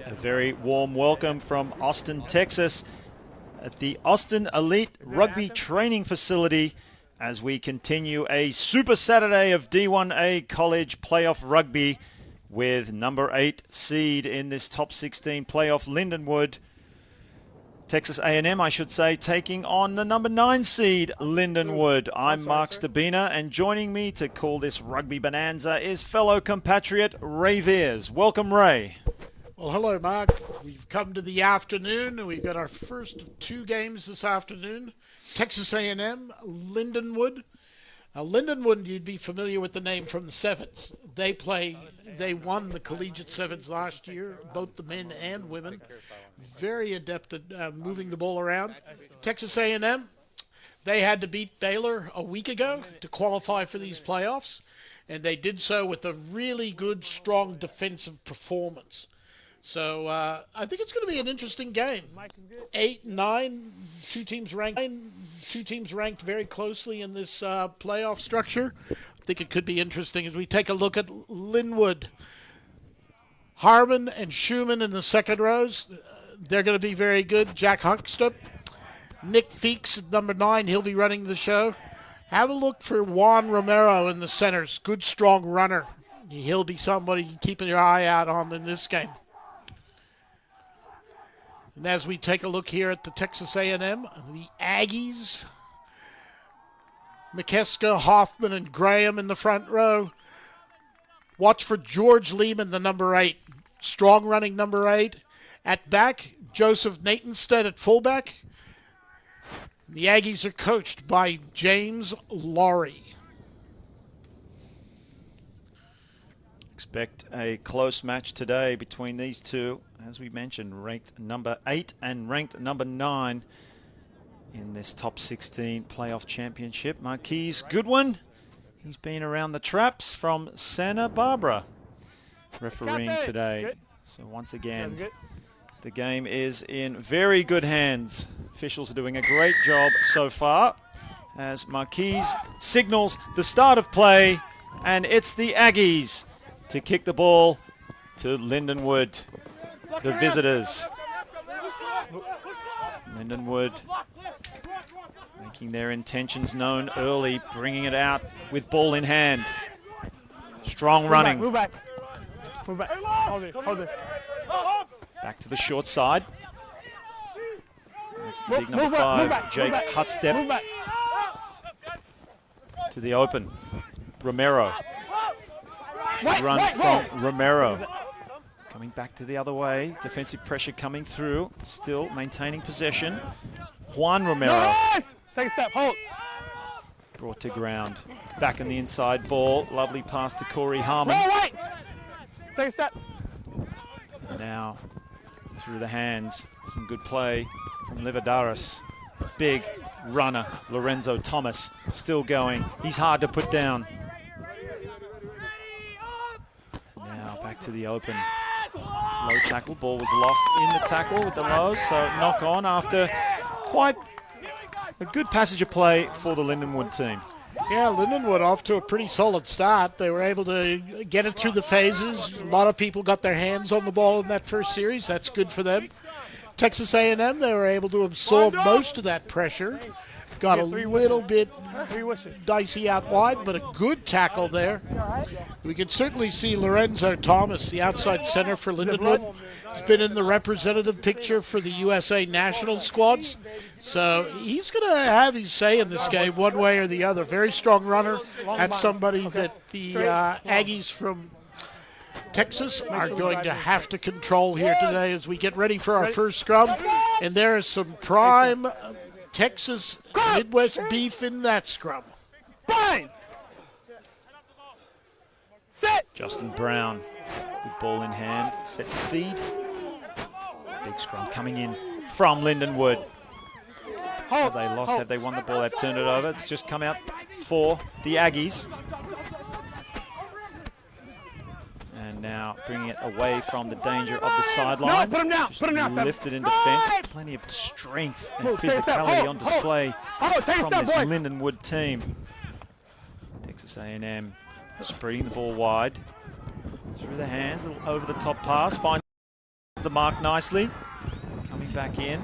A very warm welcome from Austin, Texas, at the Austin Elite Rugby Training Facility as we continue a Super Saturday of D1A College Playoff Rugby with number 8 seed in this top 16 playoff, Lindenwood. Texas A&M, I should say, taking on the number 9 seed, Lindenwood. I'm Mark Stabina, and joining me to call this rugby bonanza is fellow compatriot Ray Veers. Welcome, Ray. Well, hello, Mark. We've come to the afternoon, and we've got our first 2 games this afternoon. Texas A&M, Lindenwood. Lindenwood, you'd be familiar with the name from the Sevens. They won the collegiate Sevens last year, both the men and women. Very adept at moving the ball around. Texas A&M, they had to beat Baylor a week ago to qualify for these playoffs, and they did so with a really good, strong defensive performance. So I think it's going to be an interesting game. 8, 9, two teams ranked very closely in this playoff structure. I think it could be interesting as we take a look at Linwood. Harmon and Schumann in the second rows. They're going to be very good. Jack Huckstup. Nick Feeks at number 9. He'll be running the show. Have a look for Juan Romero in the centers. Good, strong runner. He'll be somebody you keep your eye out on in this game. And as we take a look here at the Texas A&M, the Aggies, McKeska, Hoffman, and Graham in the front row. Watch for George Lehman, the number 8. Strong running number 8. At back, Joseph Natenstead at fullback. The Aggies are coached by James Laurie. Expect a close match today between these two. As we mentioned, ranked number 8 and ranked number 9 in this top 16 playoff championship. Marquise Goodwin, he's been around the traps from Santa Barbara, refereeing today. So once again, the game is in very good hands. Officials are doing a great job so far as Marquise signals the start of play, and it's the Aggies to kick the ball to Lindenwood, the visitors. Lindenwood making their intentions known early, bringing it out with ball in hand. Strong running. Move back. Hold it. Back to the short side. That's the big number 5, Jake Hutstep. To the open. Romero. Run from Romero. Coming back to the other way. Defensive pressure coming through. Still maintaining possession. Juan Romero. Second step, hold. Brought to ground. Back in the inside ball. Lovely pass to Corey Harmon. Second step. Now through the hands. Some good play from Livadaris. Big runner, Lorenzo Thomas. Still going. He's hard to put down. Now back to the open. Low tackle. Ball was lost in the tackle with the low. So knock on after quite a good passage of play for the Lindenwood team. Yeah, Lindenwood off to a pretty solid start. They were able to get it through the phases. A lot of people got their hands on the ball in that first series. That's good for them. Texas A&M, they were able to absorb most of that pressure. Got a little bit dicey out wide, but a good tackle there. We can certainly see Lorenzo Thomas, the outside center for Lindenwood. He's been in the representative picture for the USA national squads. So he's going to have his say in this game one way or the other. Very strong runner. That's somebody that the Aggies from Texas are going to have to control here today as we get ready for our first scrum. And there is some prime Texas Midwest beef in that scrum. Fine. Set. Justin Brown with ball in hand, set to feed. Big scrum coming in from Lindenwood. Have they lost? Have they won the ball? They've turned it over. It's just come out for the Aggies. And now bringing it away from the danger of the sideline. No, put him down. Just Put him down. lifted in defense. Plenty of strength and physicality on display from this Lindenwood team. Texas A&M spreading the ball wide. Through the hands, a little over the top pass. Finds the mark nicely. Coming back in.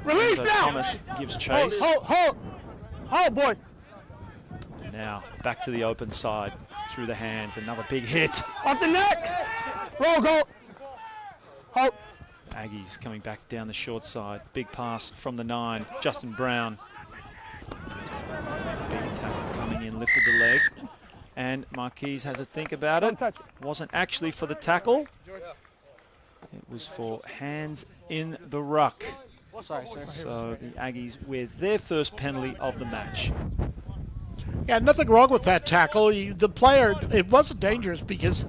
Release So now. Thomas gives chase. Hold, boys. Now back to the open side. Through the hands, another big hit. Off the neck. Roll, go. Hold. Aggies coming back down the short side. Big pass from the 9. Justin Brown. Big tackle coming in, lifted the leg. And Marquise has a think about it. Wasn't actually for the tackle. It was for hands in the ruck. Sorry, sir. So the Aggies with their first penalty of the match. Yeah, nothing wrong with that tackle. The player, it wasn't dangerous because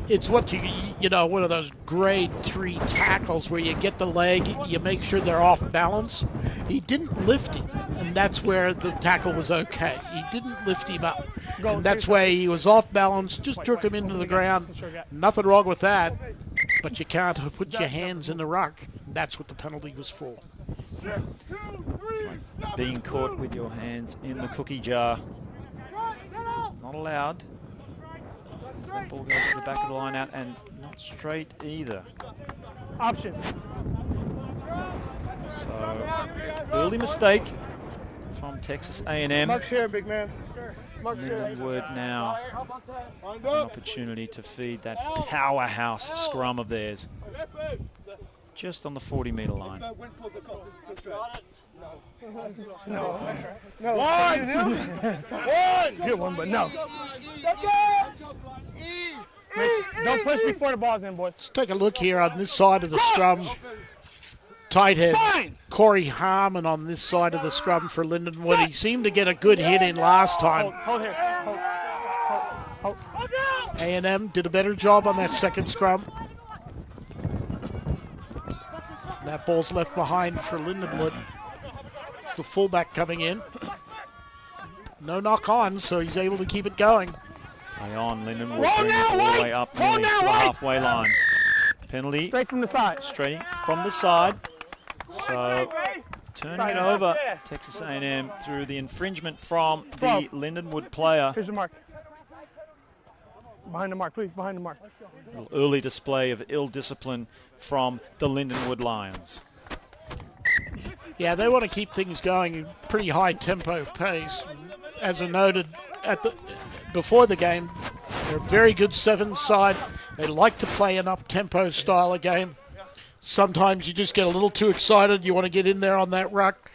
it's what you know, one of those grade 3 tackles where you get the leg, you make sure they're off balance. He didn't lift him, and that's where the tackle was okay. He didn't lift him up, and that's why he was off balance, just jerk him into the ground. Nothing wrong with that, but you can't put your hands in the ruck. That's what the penalty was for. It's like being caught with your hands in the cookie jar. Not allowed. As that ball goes to the back of the line out, and not straight either. Option. So early mistake from Texas A&M. Mark here, big man. Lindenwood now an opportunity to feed that powerhouse scrum of theirs. Just on the 40-meter line. No. One. Good one, but no. Don't push before the ball's in, boys. Let's take a look here on this side of the scrum. Tight head Corey Harmon on this side of the scrum for Lindenwood. He seemed to get a good hit in last time. Hold here. Hold. A&M did a better job on that second scrum. That ball's left behind for Lindenwood. It's the fullback coming in. No knock on, so he's able to keep it going. Play on, Lindenwood bringing it all the way up nearly to the halfway line. Penalty. Straight from the side. Straight from the side. So turning it over, Texas A&M through the infringement from the Lindenwood player. Here's the mark. Behind the mark, please, behind the mark. A little early display of ill discipline from the Lindenwood Lions. Yeah, they want to keep things going at pretty high tempo pace. As I noted before the game, they're a very good 7 side. They like to play an up-tempo style of game. Sometimes you just get a little too excited. You want to get in there on that ruck.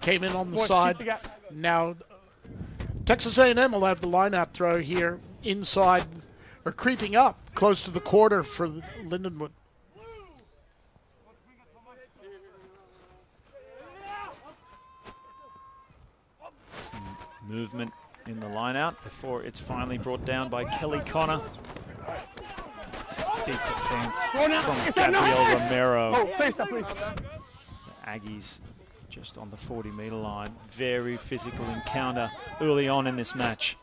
Came in on the side. Now, Texas A&M will have the line-out throw here inside or creeping up close to the quarter for Lindenwood. Some movement in the line-out before it's finally brought down by Kelly Connor. It's a big defense from Gabriel Romero. Please stop, please. The Aggies just on the 40-meter line. Very physical encounter early on in this match.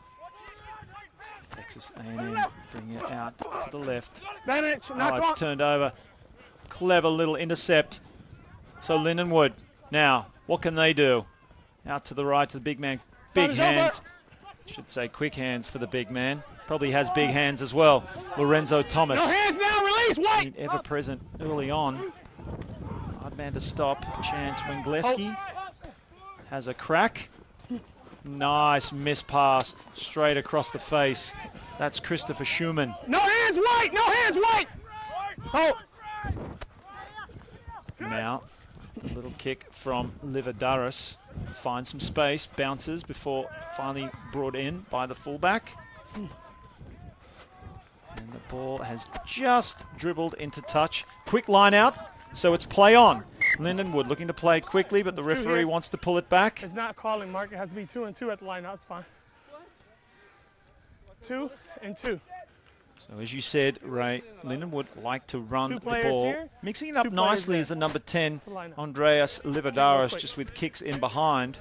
Texas A&M bring it out to the left. Oh, it's turned over. Clever little intercept. So Lindenwood, now, what can they do? Out to the right to the big man. Big hands. Should say quick hands for the big man. Probably has big hands as well. Lorenzo Thomas. No hands now, release, wait! Ever present early on. Hard man to stop. Chance Wengleski has a crack. Nice miss pass straight across the face. That's Christopher Schumann. No hands, wait! No hands, wait! Oh. Now, a little kick from Livadaris. Finds some space, bounces before finally brought in by the fullback. And the ball has just dribbled into touch. Quick line out, so it's play on. Lindenwood looking to play quickly, but the referee wants to pull it back. It's not calling, Mark. It has to be 2 and 2 at the line. That's fine. 2 and 2. So as you said, Ray, Lindenwood like to run the players ball. here, Mixing it up 2 players nicely there. is the number 10, the lineup. Andreas Livadaris, just with kicks in behind.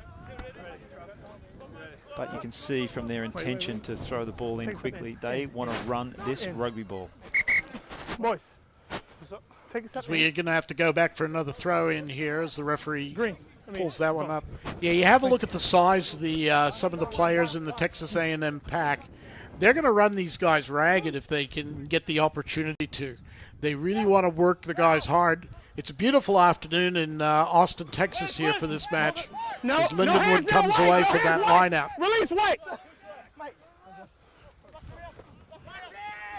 But you can see from their intention to throw the ball in quickly, they want to run this rugby ball. Boys, take a step. So we're going to have to go back for another throw in here as the referee Green. pulls that one up. Yeah, you have a look at the size of the some of the players in the Texas A&M pack. they're going to run these guys ragged if they can get the opportunity to. They really want to work the guys hard. It's a beautiful afternoon in Austin, Texas here for this match. As Lindenwood comes away from that line-out. Release White.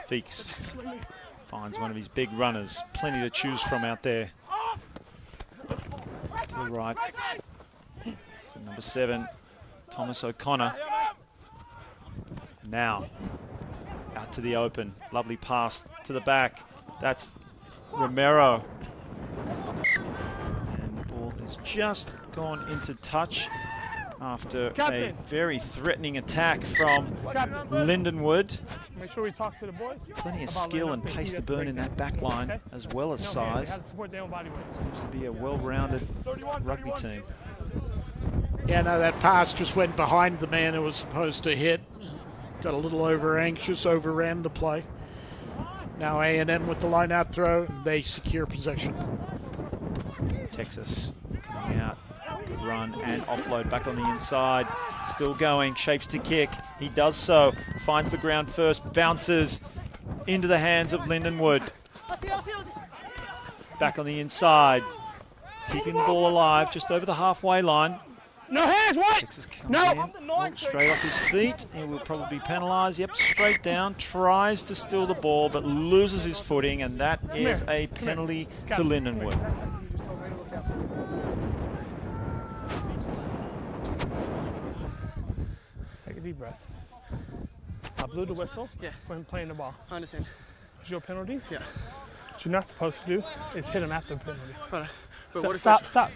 Feeks finds one of his big runners. Plenty to choose from out there. To the right. To number 7, Thomas O'Connor. Now, out to the open. Lovely pass to the back. That's Romero. And the ball has just gone into touch after a very threatening attack from Lindenwood. Make sure we talk to the boys. Plenty of skill and pace to burn in that back line, as well as size. Seems to be a well-rounded rugby team. Yeah, no, that pass just went behind the man it was supposed to hit. Got a little over-anxious, overran the play. Now A&M with the line-out throw, they secure possession. Texas coming out. Good run and offload back on the inside. Still going, shapes to kick. He does so, finds the ground first, bounces into the hands of Lindenwood. Back on the inside. Keeping the ball alive just over the halfway line. No hands, White! Texas comes in, straight off his feet. He will probably be penalised. Yep, straight down. Tries to steal the ball, but loses his footing, and that is a penalty to Lindenwood. Take a deep breath. I blew the whistle for him playing the ball. I understand. It's your penalty? Yeah. What you're not supposed to do is hit him after the penalty. But what if Stop.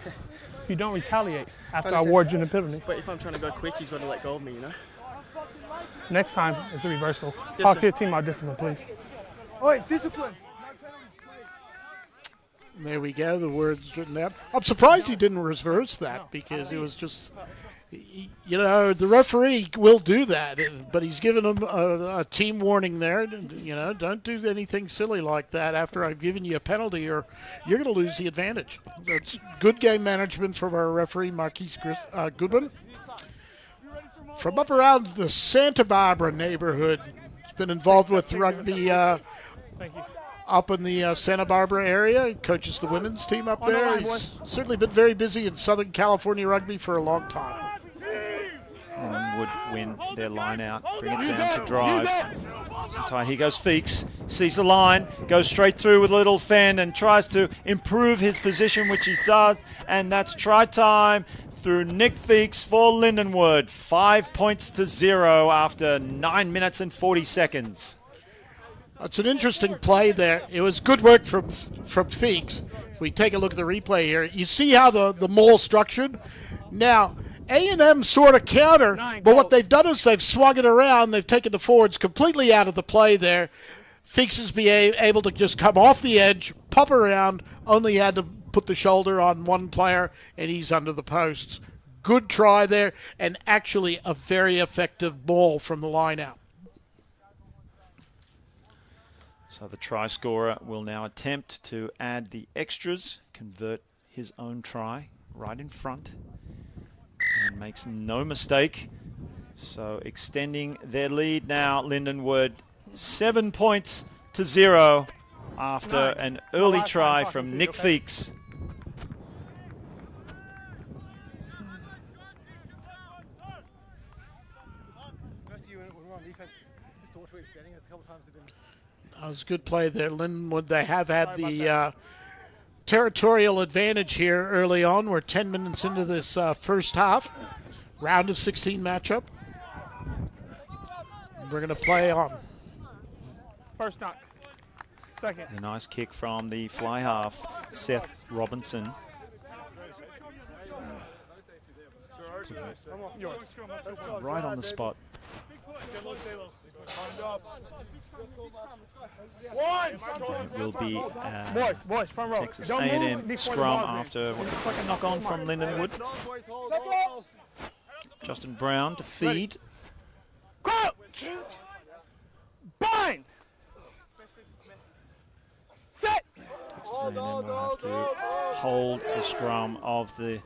You don't retaliate after I award you the penalty. But if I'm trying to go quick, he's going to let go of me, you know? Next time, it's a reversal. Yes, Talk sir. to your team about discipline, please. All right, discipline. There we go, the words written down. I'm surprised he didn't reverse that because it was just, you know, the referee will do that, but he's given him a team warning there. You know, don't do anything silly like that after I've given you a penalty or you're going to lose the advantage. That's good game management from our referee, Marquise Goodwin. From up around the Santa Barbara neighborhood, he's been involved with rugby Thank you. up in the Santa Barbara area. He coaches the women's team up there. He's certainly been very busy in Southern California rugby for a long time. And would win their line out, bring it down to drive. Tight. Here goes Feeks, sees the line, goes straight through with a little fend and tries to improve his position, which he does, and that's try time through Nick Feeks for Lindenwood. 5 points to 0 after 9 minutes and 40 seconds. It's an interesting play there. It was good work from Feeks. If we take a look at the replay here, you see how the maul structured? Now, A&M sort of counter, but what they've done is they've swung it around. They've taken the forwards completely out of the play there. Feeks is able to just come off the edge, pop around, only had to put the shoulder on one player, and he's under the posts. Good try there, and actually a very effective ball from the line out. So the try scorer will now attempt to add the extras, convert his own try right in front. And makes no mistake. So extending their lead now, Lindenwood. 7 points to 0 after an early try from Nick Feeks. That was a good play there, Lindenwood. They have had the territorial advantage here early on. We're 10 minutes into this first half. Round of 16 matchup. We're going to play on. First knock. Second. A nice kick from the fly half, Seth Robinson. Right on the spot. It will be Boys, front row. Texas A&M scrum after what looks like a knock on from Lindenwood. Justin Brown to feed. Crouch! Bind! Set! Texas A&M will have to hold the scrum of the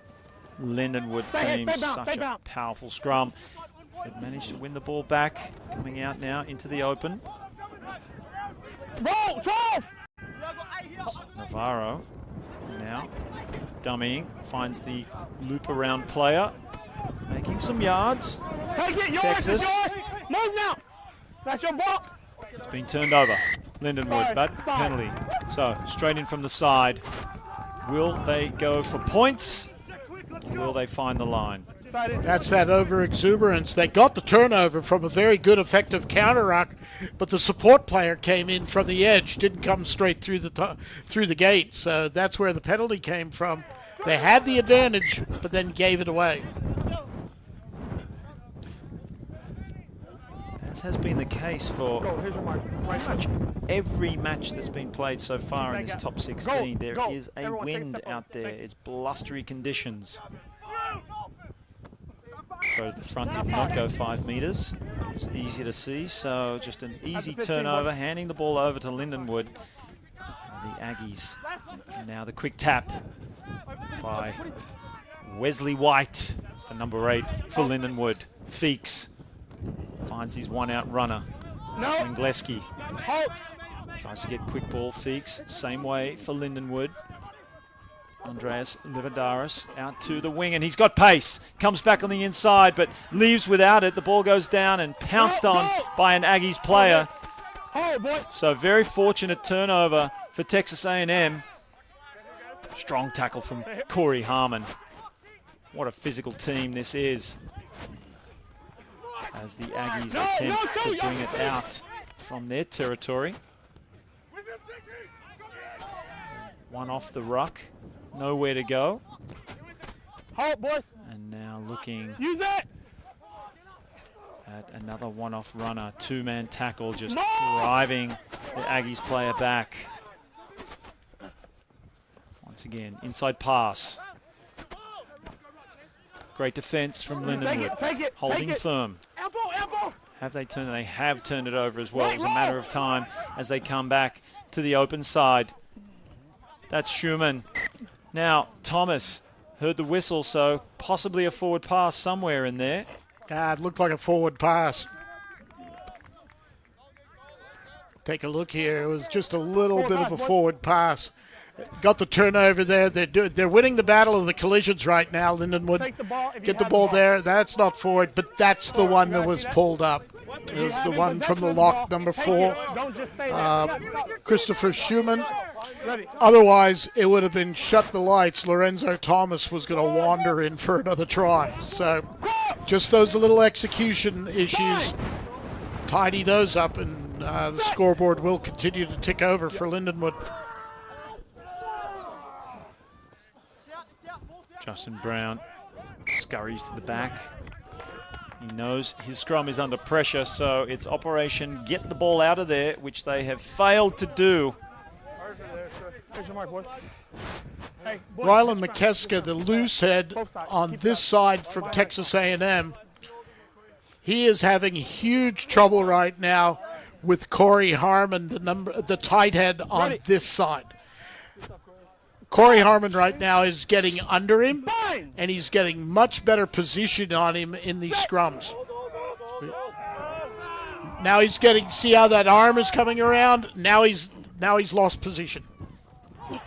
Lindenwood team. Such a powerful scrum. They've managed to win the ball back. Coming out now into the open. Roll, 12! Navarro now dummying, finds the loop around player, making some yards. Take it, yours, Texas. it's yours. Move now. That's your ball. It's been turned over. Lindenwood, but penalty. So straight in from the side. Will they go for points? Or will they find the line? That's that over-exuberance. They got the turnover from a very good, effective counter-ruck, but the support player came in from the edge, didn't come straight through the gate. So that's where the penalty came from. They had the advantage, but then gave it away. As has been the case for pretty much every match that's been played so far in this top 16. There is a wind out there. It's blustery conditions. So the front did not go 5 meters. It was easy to see, so just an easy turnover, handing the ball over to Lindenwood. The Aggies. And now the quick tap by Wesley White, the number 8 for Lindenwood. Feeks finds his one-out runner. Wingleski tries to get quick ball. Feeks, same way for Lindenwood. Andreas Livadaris out to the wing, and he's got pace. Comes back on the inside, but leaves without it. The ball goes down and pounced on by an Aggies player. So very fortunate turnover for Texas A&M. Strong tackle from Corey Harmon. What a physical team this is. As the Aggies attempt to bring it out from their territory. One off the ruck. Nowhere to go. Hold, boys. And now looking Use it. at another one-off runner. Two-man tackle just driving the Aggies player back. Once again, inside pass. Great defense from Lindenwood. Take it. Holding firm. Elbow. Have they turned it? They have turned it over as well. It was a matter of time as they come back to the open side. That's Schumann. Now, Thomas heard the whistle, so possibly a forward pass somewhere in there. It looked like a forward pass. Take a look here. It was just a little bit of a forward pass. Got the turnover there. They're winning the battle of the collisions right now, Lindenwood. Get the ball there. That's not forward, but that's the one that was pulled up. It was the one from the lock, number 4, Christopher Schumann. Otherwise, it would have been shut the lights. Lorenzo Thomas was going to wander in for another try. So just those little execution issues, tidy those up, and the scoreboard will continue to tick over for Lindenwood. Justin Brown scurries to the back. He knows his scrum is under pressure, so it's operation get the ball out of there, which they have failed to do. Rylan McKeska, the loose head on this side from Texas A&M, he is having huge trouble right now with Corey Harmon, the tight head on this side. Corey Harmon right now is getting under him, and he's getting much better position on him in these scrums. Now he's getting, see how that arm is coming around? Now he's lost position. We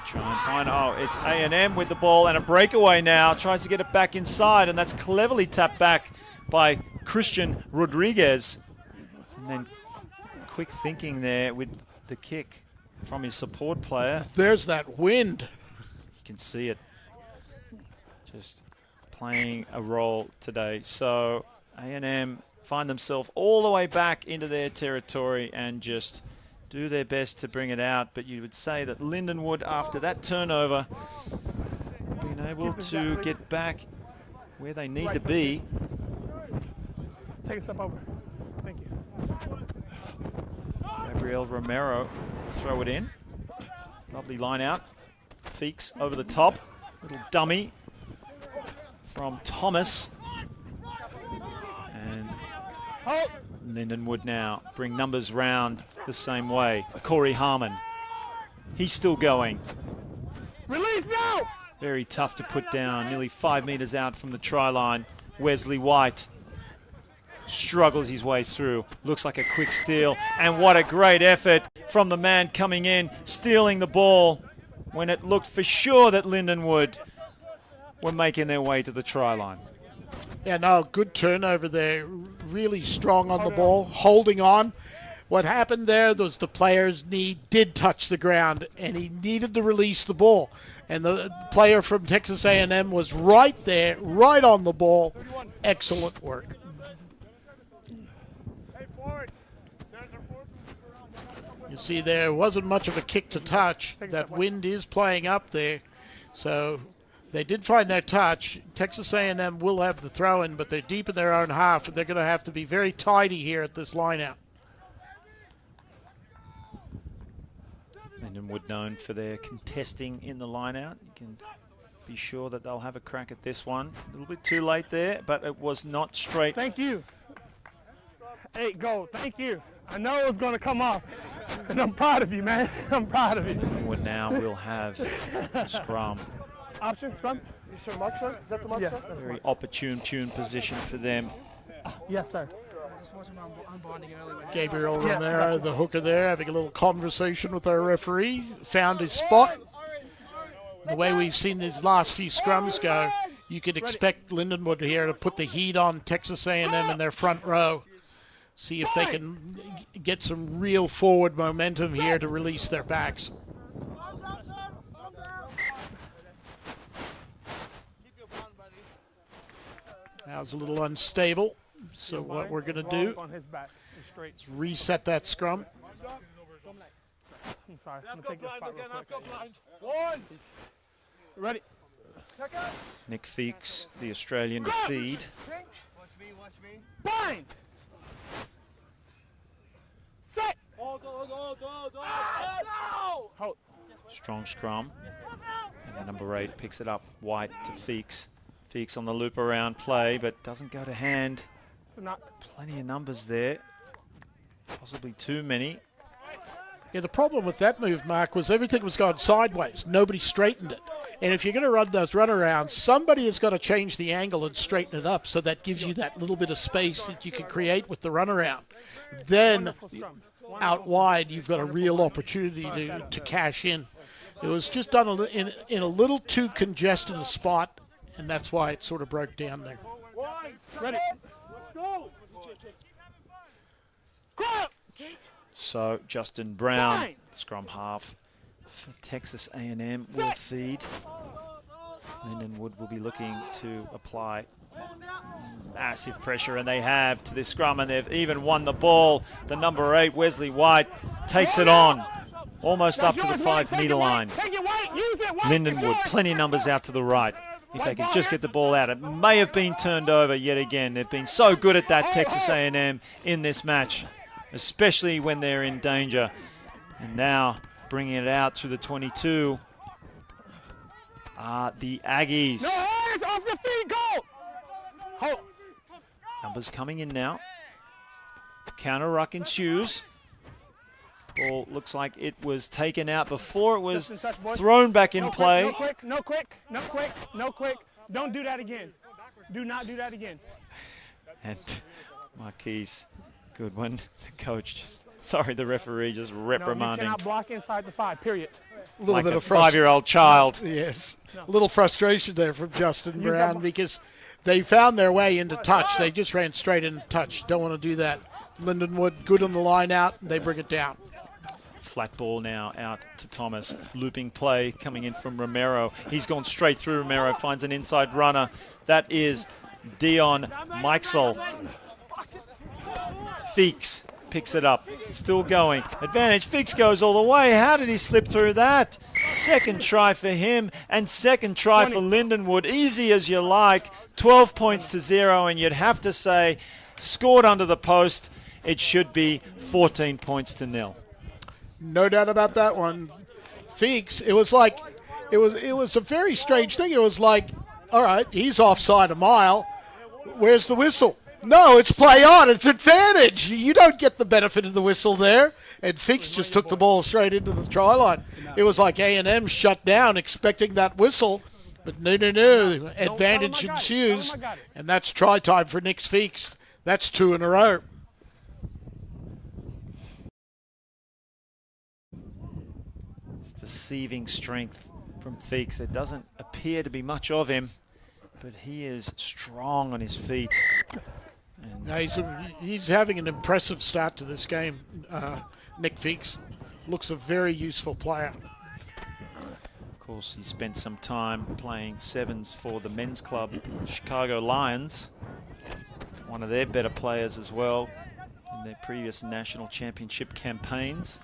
try and find, it's A&M with the ball and a breakaway now. Tries to get it back inside, and that's cleverly tapped back by Christian Rodriguez. And then quick thinking there with the kick from his support player. There's that wind. You can see it just playing a role today. So A&M find themselves all the way back into their territory and just do their best to bring it out. But you would say that Lindenwood, after that turnover, been able to get back where they need to be. Take a step over. Thank you. Gabriel Romero throw it in. Lovely line out. Feeks over the top. Little dummy from Thomas. And Lindenwood now bring numbers round the same way. Corey Harmon. He's still going. Release now! Very tough to put down. Nearly 5 meters out from the try line. Wesley White struggles his way through. Looks like a quick steal. And what a great effort from the man coming in, stealing the ball when it looked for sure that Lindenwood were making their way to the try line. Yeah, no, good turnover there. Really strong on the ball, holding on. What happened there was the player's knee did touch the ground, and he needed to release the ball. And the player from Texas A&M was right there, right on the ball. Excellent work. You see, there wasn't much of a kick to touch. That wind is playing up there. So they did find their touch. Texas A&M will have the throw-in, but they're deep in their own half, and they're going to have to be very tidy here at this line-out. Lindenwood known for their contesting in the line-out. You can be sure that they'll have a crack at this one. A little bit too late there, but it was not straight. Thank you. 8 goal. Thank you. I know it was going to come off, and I'm proud of you, man. I'm proud of you. Lindenwood now will have the scrum. Option, scrum? You sure mark, sir? Is that the mark, Yeah. sir? Very opportune position for them. Yes, sir. Gabriel Romero, the hooker there, having a little conversation with our referee. Found his spot. The way we've seen these last few scrums go, you could expect Lindenwood here to put the heat on Texas A&M in their front row. See if they can get some real forward momentum here to release their backs. That was a little unstable. So what we're going to do is reset that scrum. I'm sorry. I'm going to take this spot real quick. Ready. Nick Feeks, the Australian to feed. Bind. Set. Hold. Strong scrum. And the number 8 picks it up. White to Feeks. Feeks on the loop around play, but doesn't go to hand. Plenty of numbers there. Possibly too many. Yeah, the problem with that move, Mark, was everything was going sideways. Nobody straightened it. And if you're going to run those runarounds, somebody has got to change the angle and straighten it up so that gives you that little bit of space that you can create with the runaround. Then out wide, you've got a real opportunity to cash in. It was just done in a little too congested a spot, and that's why it sort of broke down there. Ready. So Justin Brown, scrum half for Texas A&M, will feed. Lindenwood will be looking to apply massive pressure, and they have to this scrum, and they've even won the ball. The number 8, Wesley White, takes it on, almost up to the 5-meter line. Lindenwood, plenty of numbers out to the right. If they can just get the ball out, it may have been turned over yet again. They've been so good at that, Texas A&M, in this match, especially when they're in danger. And now bringing it out through the 22 are the Aggies. No hands off your feet, go! Hold. Numbers coming in now. Counter ruck ensues. Ball looks like it was taken out before it was thrown back in play. No quick, no quick, no quick, no quick. Don't do that again. Do not do that again. And Marquise Goodwin, the coach, the referee just reprimanding. No, you cannot block inside the 5, period. A little like bit a of frustration. 5-year-old child. Yes. A little frustration there from Justin Brown because they found their way into touch. They just ran straight into touch. Don't want to do that. Lindenwood, good on the line out, and they bring it down. Flat ball now out to Thomas. Looping play coming in from Romero. He's gone straight through Romero, finds an inside runner. That is Dion Meixel. Feeks picks it up. Still going. Advantage. Feeks goes all the way. How did he slip through that? Second try for him and second try for Lindenwood. Easy as you like. 12 points to 0, and you'd have to say scored under the post. It should be 14 points to 0. No doubt about that one. Feeks, it was a very strange thing. It was like, all right, he's offside a mile. Where's the whistle? No, it's play on. It's advantage. You don't get the benefit of the whistle there. And Feeks just took the ball straight into the try line. It was like A&M shut down expecting that whistle. But no. Advantage ensues, and that's try time for Nick Feeks. That's 2 in a row. It's deceiving strength from Feeks. There doesn't appear to be much of him, but he is strong on his feet. And he's having an impressive start to this game. Nick Feeks looks a very useful player. Of course, he spent some time playing sevens for the men's club, Chicago Lions. One of their better players as well in their previous national championship campaigns.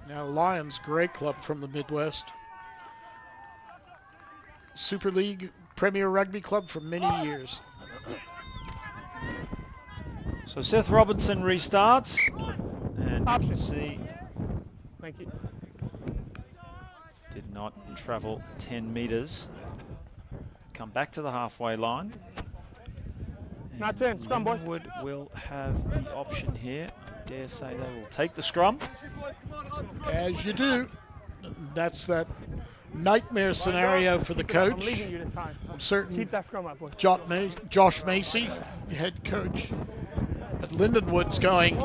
Now, Lions, great club from the Midwest. Super League Premier Rugby club for many years. So Seth Robinson restarts, and you can see Thank you. did not travel 10 meters. Come back to the halfway line. Not 10, scrum, boys. Lindenwood will have the option here. I dare say they will take the scrum. As you do. That's that nightmare scenario for the I'm coach. leaving you this time. I'm certain Keep that scrum up, boys. Josh Macy, head coach at Lindenwood's going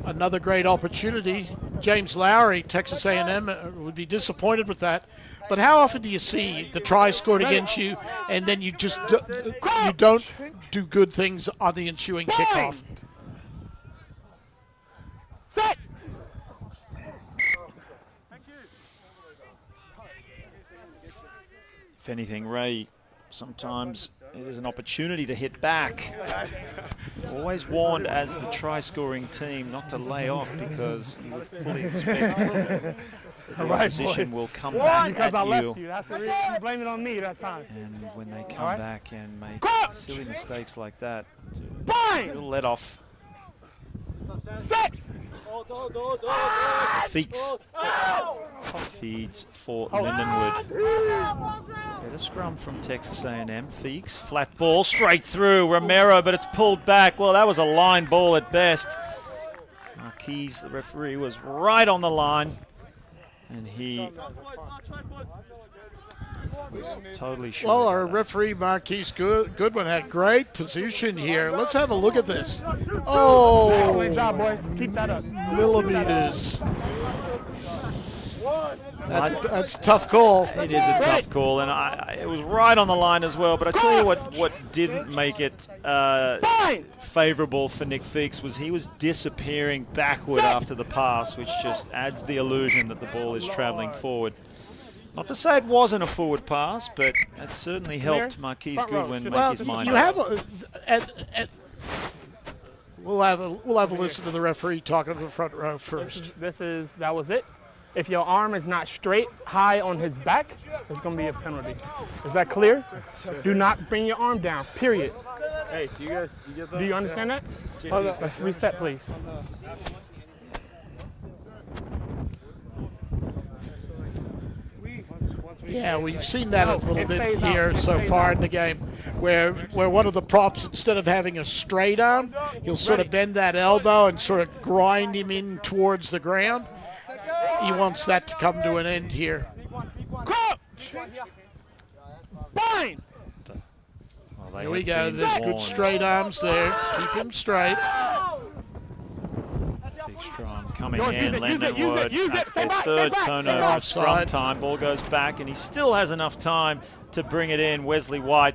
another great opportunity. James Lowry, Texas A&M, would be disappointed with that. But how often do you see the try scored against you and then you just you don't do good things on the ensuing kickoff? Set! If anything, Ray, sometimes there's an opportunity to hit back. Always warned as the try-scoring team not to lay off because you would fully expect the opposition will come back Because I at left you. you. That's the reason. You blame it on me that time. And when they come back and make silly mistakes like that, Fine! you'll let off. Set! Feeks feeds for Lindenwood. Better scrum from Texas A&M. Feeks, flat ball, straight through. Romero, but it's pulled back. Well, that was a line ball at best. Marquis, the referee, was right on the line. And he was totally sure. Well, our referee, Marquis Goodwin, had great position here. Let's have a look at this. Oh, Excellent job, boys. Keep that up. millimeters. That's a tough call. It is a tough call, and it was right on the line as well. But I tell you what didn't make it favourable for Nick Feeks was he was disappearing backward after the pass, which just adds the illusion that the ball is travelling forward. Not to say it wasn't a forward pass, but it certainly helped Marquis Goodwin make his mind up. We'll have a listen to the referee talking to the front row first. That was it. If your arm is not straight, high on his back, it's going to be a penalty. Is that clear? Do not bring your arm down, period. Hey, do you understand that? Let's reset, please. Yeah, we've seen that a little bit here so far in the game, where one of the props, instead of having a straight arm, he'll sort of bend that elbow and sort of grind him in towards the ground. He wants that to come to an end here. Fine. Well, Here we go. There's good straight arms there. Keep him straight. Big strong coming Use in. it, Lindenwood. That's their third turnover of scrum time. Ball goes back, and he still has enough time to bring it in. Wesley White,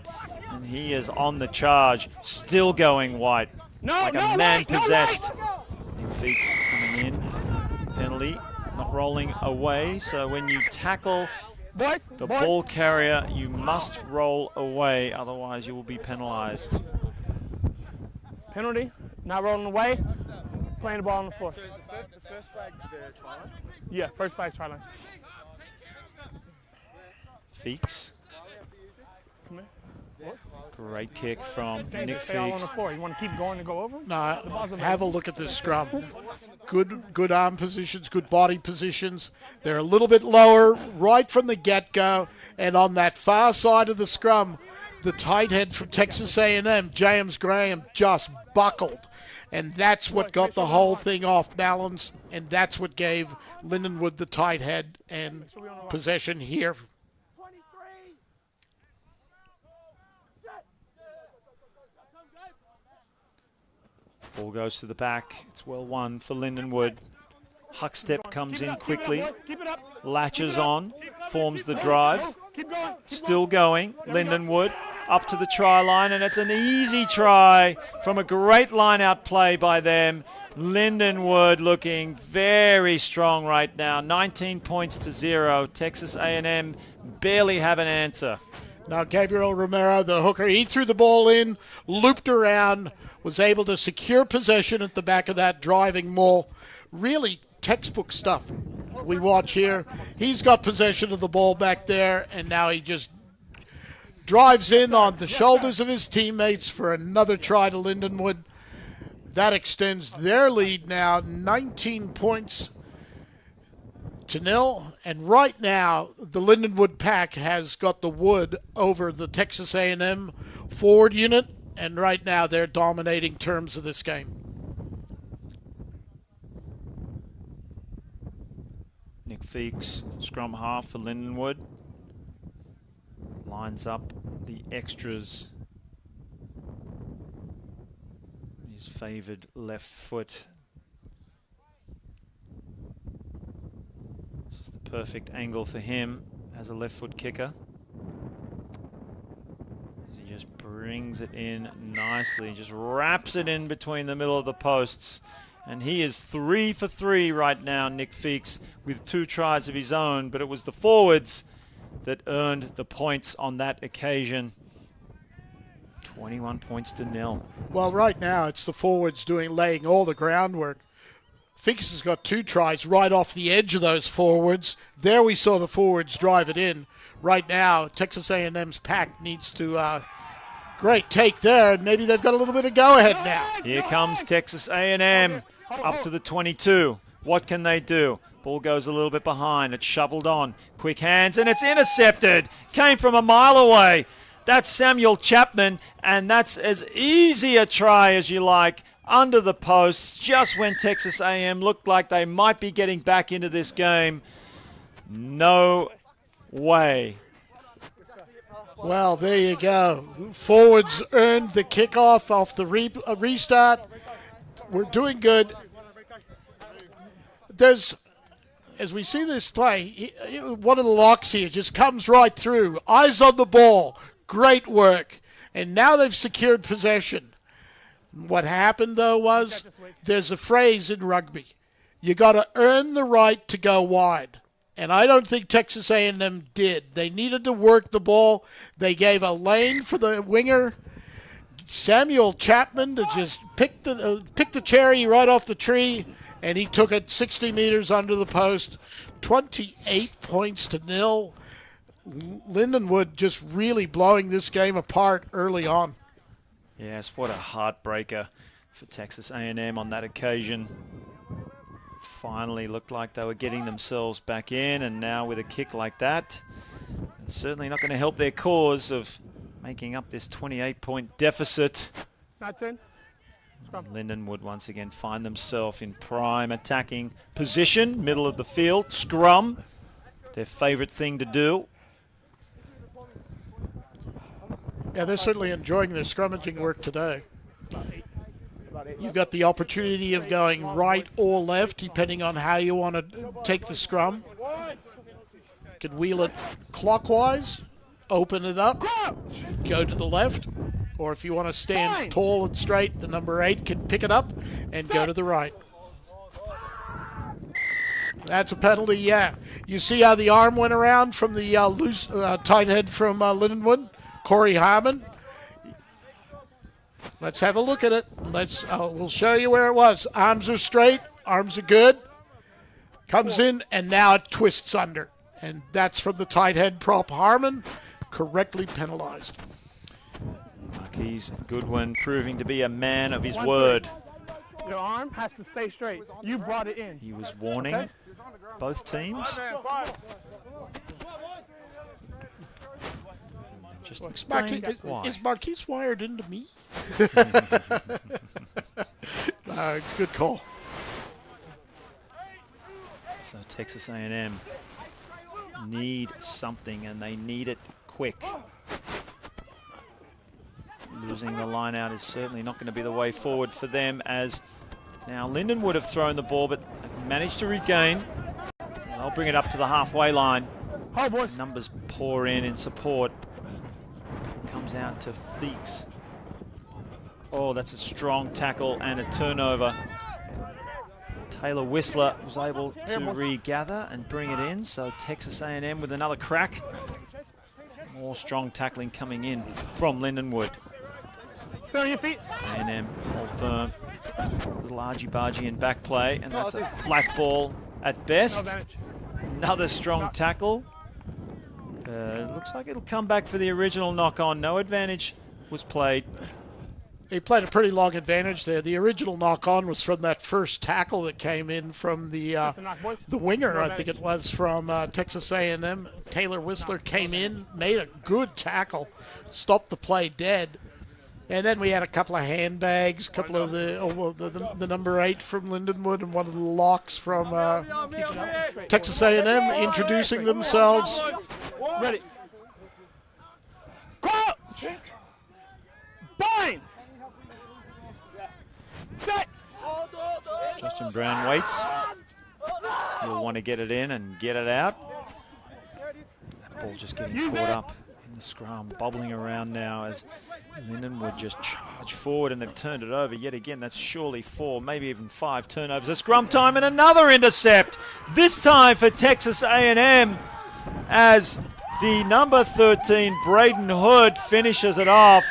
and he is on the charge. Still going White. Like a man possessed. Nick Feeks coming in. Penalty. Not rolling away. So when you tackle the ball carrier, you must roll away. Otherwise, you will be penalized. Penalty. Not rolling away. Playing the ball on the floor. So is the first flag the try line? Yeah, first flag try line. Feeks. Come here. Great kick from Nick Stay all on the Feeks. floor. You want to keep going and go over? No, have a look at this scrum. Good arm positions, good body positions. They're a little bit lower right from the get-go. And on that far side of the scrum, the tight head from Texas A&M, James Graham, just buckled. And that's what got the whole thing off balance, and that's what gave Lindenwood the tight head and possession here. Ball goes to the back. It's well won for Lindenwood. Huckstep comes in quickly, latches on, forms the drive. Still going. Lindenwood up to the try line, and it's an easy try from a great line-out play by them. Lindenwood looking very strong right now. 19 points to 0. Texas A&M barely have an answer. Now Gabriel Romero, the hooker, he threw the ball in, looped around, was able to secure possession at the back of that driving maul. Really textbook stuff we watch here. He's got possession of the ball back there, and now he just drives in on the shoulders of his teammates for another try to Lindenwood. That extends their lead now 19 points to 0. And right now, the Lindenwood pack has got the wood over the Texas A&M forward unit, and right now they're dominating terms of this game. Nick Feeks, scrum half for Lindenwood. Lines up the extras. His favoured left foot. This is the perfect angle for him as a left foot kicker. As he just brings it in nicely, just wraps it in between the middle of the posts. And he is 3 for 3 right now, Nick Feeks, with 2 tries of his own. But it was the forwards that earned the points on that occasion. 21 points to 0. Well, right now it's the forwards laying all the groundwork. Feeks has got 2 tries right off the edge of those forwards. There we saw the forwards drive it in. Right now, Texas A&M's pack needs to... great take there, and maybe they've got a little bit of go-ahead now. Here comes Texas A&M up to the 22. What can they do? Ball goes a little bit behind. It's shoveled on. Quick hands, and it's intercepted. Came from a mile away. That's Samuel Chapman, and that's as easy a try as you like. Under the posts, just when Texas A&M looked like they might be getting back into this game. No way. Well, there you go. Forwards earned the kickoff off the restart. We're doing good. As we see this play, one of the locks here just comes right through. Eyes on the ball. Great work. And now they've secured possession. What happened, though, was there's a phrase in rugby. You got to earn the right to go wide. And I don't think Texas A&M did. They needed to work the ball. They gave a lane for the winger, Samuel Chapman, to just pick the cherry right off the tree, and he took it 60 meters under the post. 28 points to 0. Lindenwood just really blowing this game apart early on. Yes, what a heartbreaker for Texas A&M on that occasion. Finally looked like they were getting themselves back in, and now with a kick like that, it's certainly not going to help their cause of making up this 28-point deficit. That's in. Lindenwood once again find themselves in prime attacking position, middle of the field, scrum, their favourite thing to do. Yeah, they're certainly enjoying their scrummaging work today. You've got the opportunity of going right or left, depending on how you want to take the scrum. You can wheel it clockwise, open it up, go to the left. Or if you want to stand tall and straight, the number 8 can pick it up and go to the right. That's a penalty, yeah. You see how the arm went around from the loose tight head from Lindenwood? Corey Harmon. Let's have a look at it. We'll show you where it was. Arms are straight. Arms are good. Comes in, and now it twists under. And that's from the tight head prop. Harmon correctly penalized. Marquise Goodwin proving to be a man of his word. Your arm has to stay straight. You brought it in. He was warning both teams. Just explain why. Is Marquise wired into me? No, it's a good call. So Texas A&M need something, and they need it quick. Losing the line out is certainly not going to be the way forward for them, as now Linden would have thrown the ball, but they've managed to regain. They'll bring it up to the halfway line. Oh, boys. Numbers pour in support. Comes out to Feeks. Oh, that's a strong tackle and a turnover. Taylor Whistler was able to regather and bring it in, so Texas A&M with another crack. More strong tackling coming in from Lindenwood. Stay on your feet. A&M hold firm. Little argy-bargy in back play, and that's a flat ball at best. Another strong tackle. Looks like it'll come back for the original knock-on. No advantage was played. He played a pretty long advantage there. The original knock-on was from that first tackle that came in from the winger, I think it was, from Texas A&M. Taylor Whistler came in, made a good tackle, stopped the play dead. And then we had a couple of handbags, a couple of the number 8 from Lindenwood and one of the locks from Texas A&M introducing themselves. Ready. Go! Bind! Set! Justin Brown waits. He'll want to get it in and get it out. That ball just getting caught up in the scrum, bobbling around now as Lindenwood just charge forward, and they've turned it over yet again. That's surely 4, maybe even 5 turnovers. A scrum time and another intercept. This time for Texas A&M as the number 13 Braden Hood finishes it off.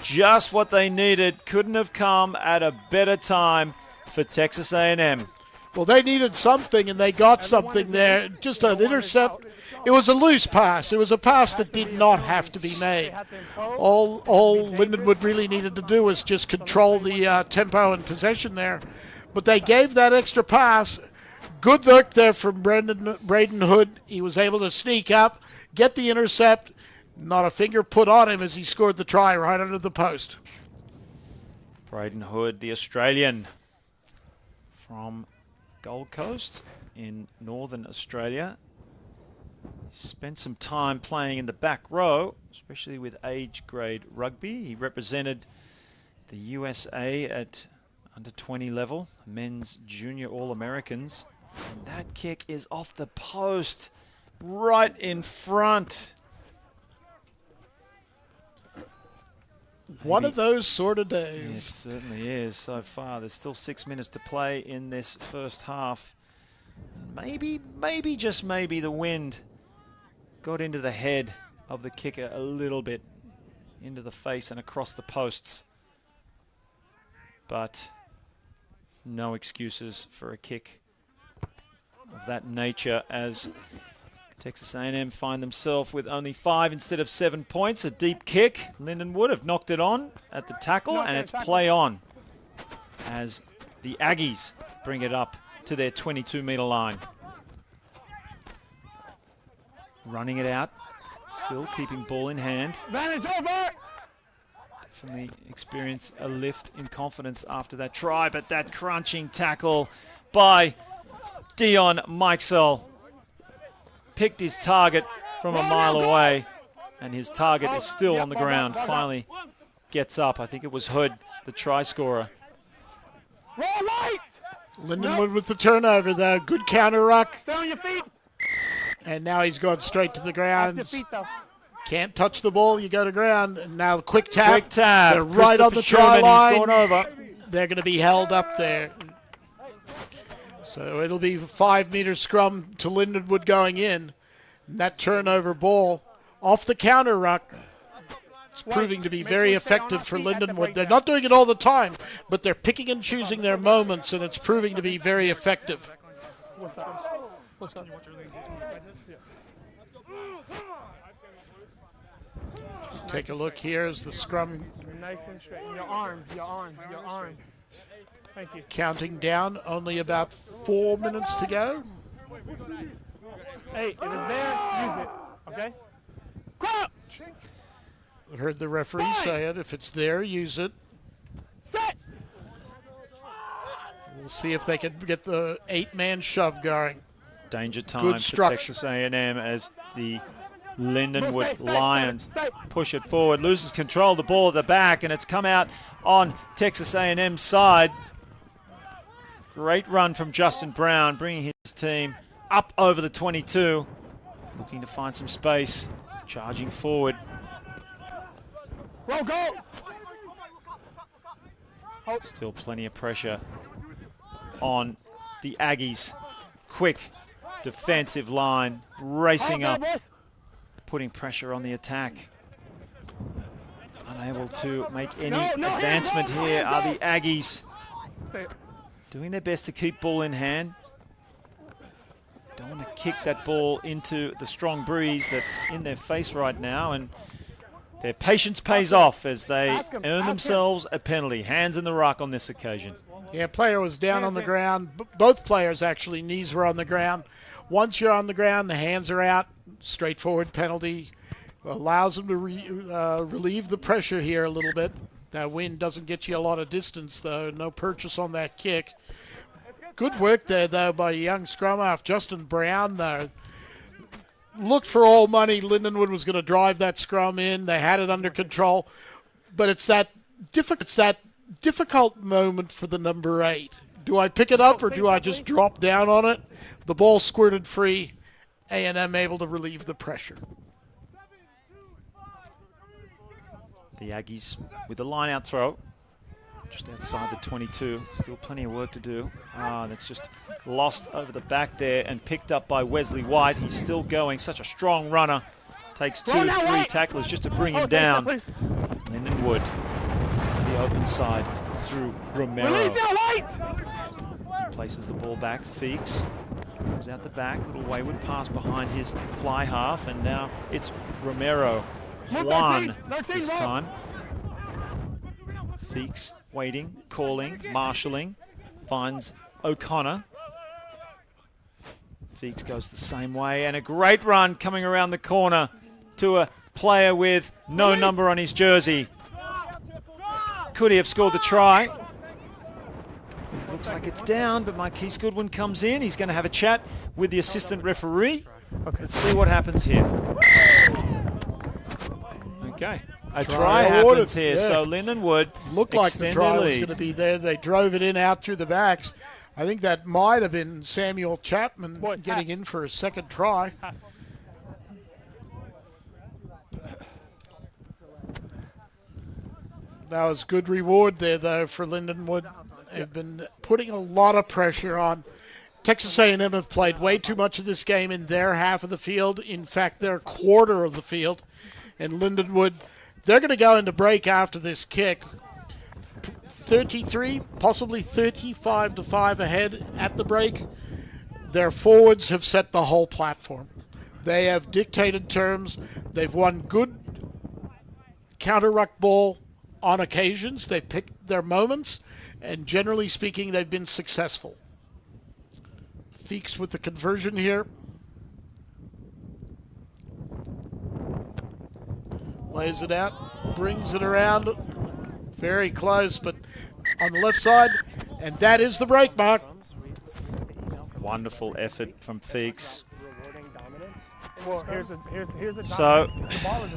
Just what they needed. Couldn't have come at a better time for Texas A&M. Well, they needed something, and they got something there. Just an intercept. It was a loose pass. It was a pass that did not have to be made. All Lindenwood really needed to do was just control the tempo and possession there. But they gave that extra pass. Good look there from Braden Hood. He was able to sneak up, get the intercept. Not a finger put on him as he scored the try right under the post. Braden Hood, the Australian from Gold Coast in Northern Australia. Spent some time playing in the back row, especially with age grade rugby. He represented the USA at under 20 level, men's junior All-Americans. And that kick is off the post, right in front. One of those sort of It days. certainly is so far. There's still 6 minutes to play in this first half. Maybe, just maybe, the wind got into the head of the kicker a little bit, into the face and across the posts. But no excuses for a kick of that nature as Texas A&M find themselves with only 5 instead of 7 points. A deep kick. Lindenwood have knocked it on at the tackle, and it's play on as the Aggies bring it up to their 22-metre line. Running it out, still keeping ball in hand. Advantage over! Definitely experience a lift in confidence after that try, but that crunching tackle by Dion Mikesell picked his target from a mile away, and his target is still on the ground. Finally gets up. I think it was Hood, the try scorer. Roll right! Lindenwood with the turnover, though. Good counter ruck. Stay on your feet. And now he's gone straight to the Off ground. your feet, though. Can't touch the ball. You go to ground. And now the quick tap. Quick tap. They're right on the Christopher try Sherman, line. he's gone over. They're going to be held up there. So it'll be a 5-meter scrum to Lindenwood going in. And that turnover ball off the counter ruck. It's proving to be very effective for Lindenwood. They're not doing it all the time, but they're picking and choosing their moments, and it's proving to be very effective. What's up? What's up? Take a look here as the scrum Nice and straight. Your arm. Thank you. counting down. Only about 4 minutes to go. Hey, if it's there, use it. Okay? Crouch! I heard the referee say it. If it's there, use it. Set! We'll see if they can get the 8-man shove going. Danger time Good for structure. Texas A&M as the Lindenwood Lions push it forward, loses control of the ball at the back, and it's come out on Texas A&M's side. Great run from Justin Brown, bringing his team up over the 22. Looking to find some space, charging forward. Go! Still plenty of pressure on the Aggies. Quick defensive line, racing up, putting pressure on the attack. Unable to make any advancement here are the Aggies. Doing their best to keep ball in hand. Don't want to kick that ball into the strong breeze that's in their face right now, and their patience pays off as they earn themselves a penalty. Hands in the ruck on this occasion. Yeah, player was down on the ground. Both players, actually, knees were on the ground. Once you're on the ground, the hands are out. Straightforward penalty. Allows them to relieve the pressure here a little bit. That wind doesn't get you a lot of distance, though. No purchase on that kick. Good work there, though, by young scrum half Justin Brown, though. Looked for all money. Lindenwood was going to drive that scrum in. They had it under control. But it's that difficult moment for the number 8. Do I pick it up or do I just drop down on it? The ball squirted free. A&M able to relieve the pressure. The Aggies with the line-out throw. Just outside the 22. Still plenty of work to do. That's just lost over the back there and picked up by Wesley White. He's still going. Such a strong runner. Takes 2, 3 tacklers just to bring him down. Lindenwood to the open side through Romero. Places the ball back. Feeks comes out the back. Little wayward pass behind his fly half. And now it's Romero. Juan this time. Feeks waiting, calling, marshalling, finds O'Connor. Feeks goes the same way, and a great run coming around the corner to a player with no number on his jersey. Could he have scored the try? It looks like it's down, but Marquise Goodwin comes in. He's going to have a chat with the assistant referee. Let's see what happens here. Okay. A try happens here, so Lindenwood looked like the try was going to be there. They drove it in out through the backs. I think that might have been Samuel Chapman getting in for a second try. That was good reward there, though, for Lindenwood. They've been putting a lot of pressure on. Texas A&M have played way too much of this game in their half of the field. In fact, their quarter of the field. And Lindenwood, they're going to go into break after this kick. 33, possibly 35-5 ahead at the break. Their forwards have set the whole platform. They have dictated terms. They've won good counter-ruck ball on occasions. They've picked their moments, and generally speaking, they've been successful. Feeks with the conversion here. Lays it out, brings it around, very close, but on the left side, and that is the break, Mark. Wonderful effort from Feeks. Here's so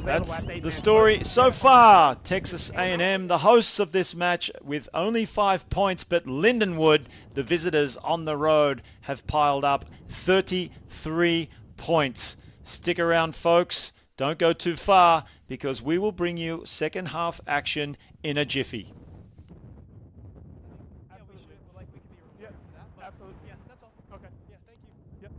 that's the story so far. Texas A&M, the hosts of this match, with only 5 points, but Lindenwood, the visitors on the road, have piled up 33 points. Stick around, folks. Don't go too far, because we will bring you second half action in a jiffy. Yeah, absolutely. Yeah, that's all. Okay. Yeah, thank you. Yep.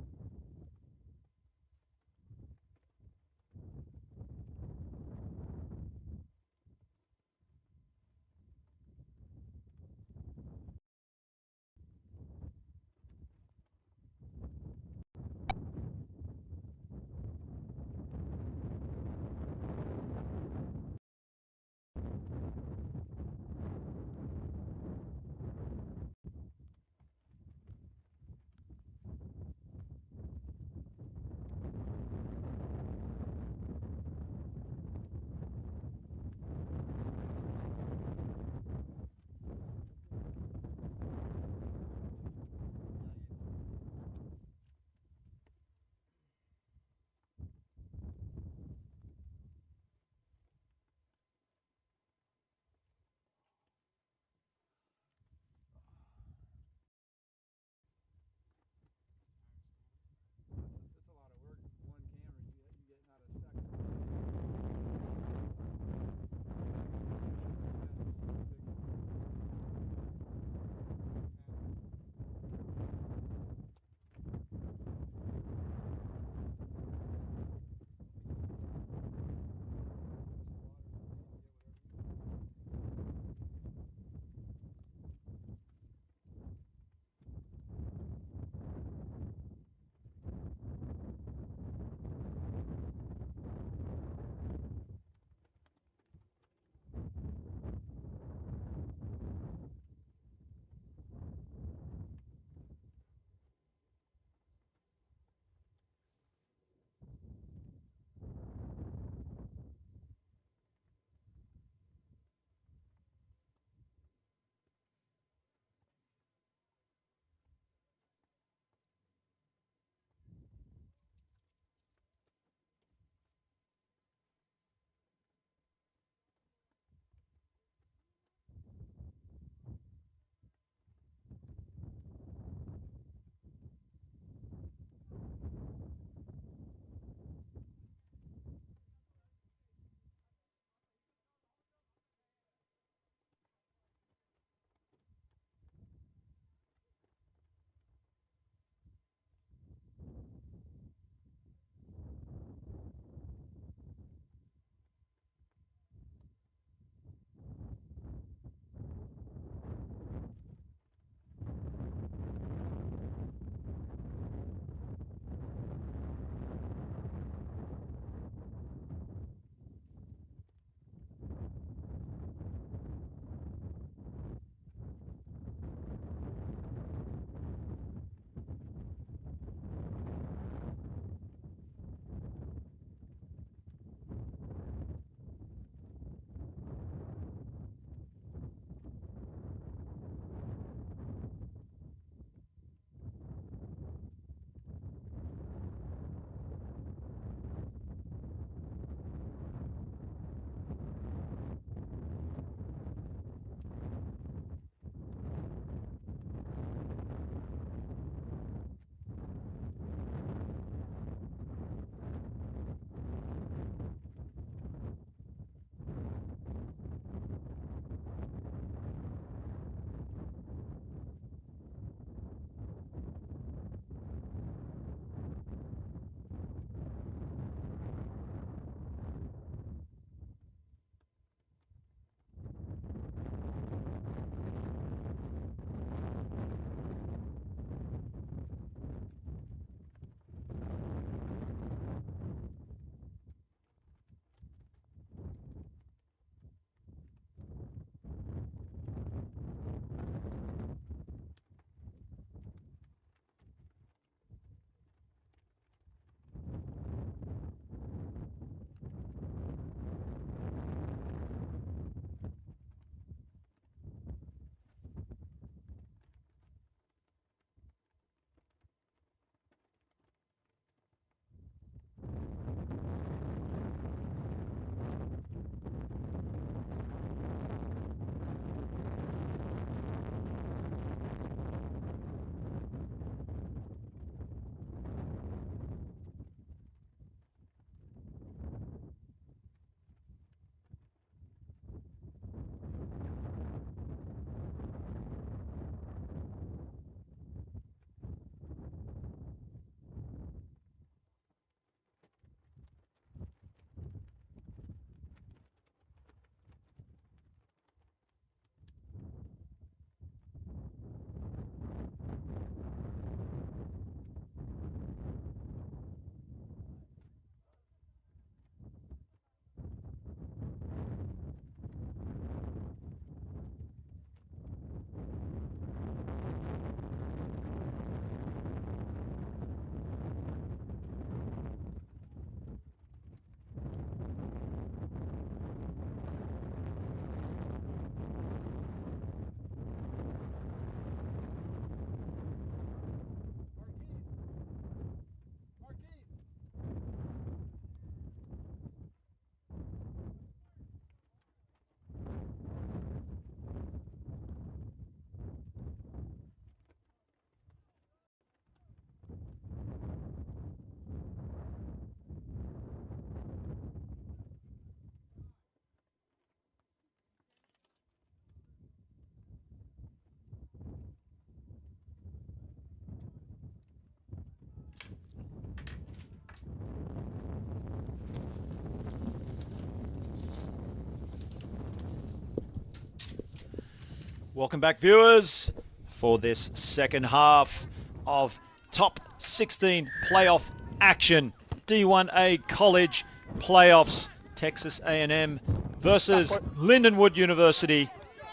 Welcome back, viewers, for this second half of top 16 playoff action. D1A College playoffs. Texas A&M versus Lindenwood University.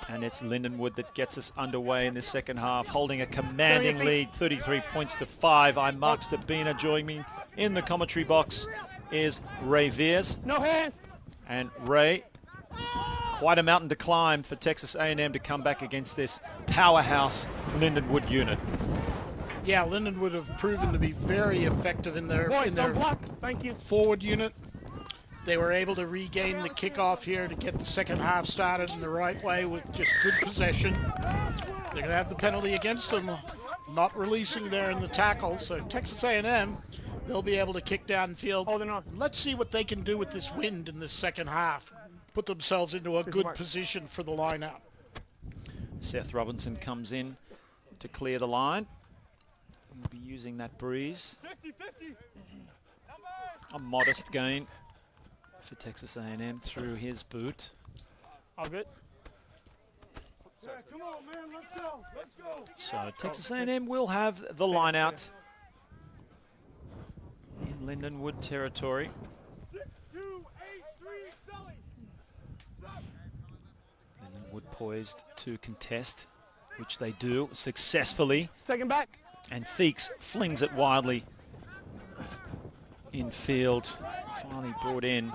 And it's Lindenwood that gets us underway in this second half, holding a commanding lead, 33 points to 5. I'm Mark Stabina. Joining me in the commentary box is Ray Veers. No hands. And Ray, quite a mountain to climb for Texas A&M to come back against this powerhouse Lindenwood unit. Yeah, Lindenwood have proven to be very effective in their forward unit. They were able to regain the kickoff here to get the second half started in the right way with just good possession. They're going to have the penalty against them, not releasing there in the tackle. So Texas A&M, they'll be able to kick downfield. Let's see what they can do with this wind in this second half. Put themselves into a good position for the line out. Seth Robinson comes in to clear the line. He'll be using that breeze. A modest gain for Texas A&M through his boot. All good. Come on, man, let's go. Let's go. So Texas A&M will have the line out in Lindenwood territory. 6-2-8-3, Sully. Lindenwood poised to contest, which they do successfully. Second back. And Feeks flings it wildly in field. Finally brought in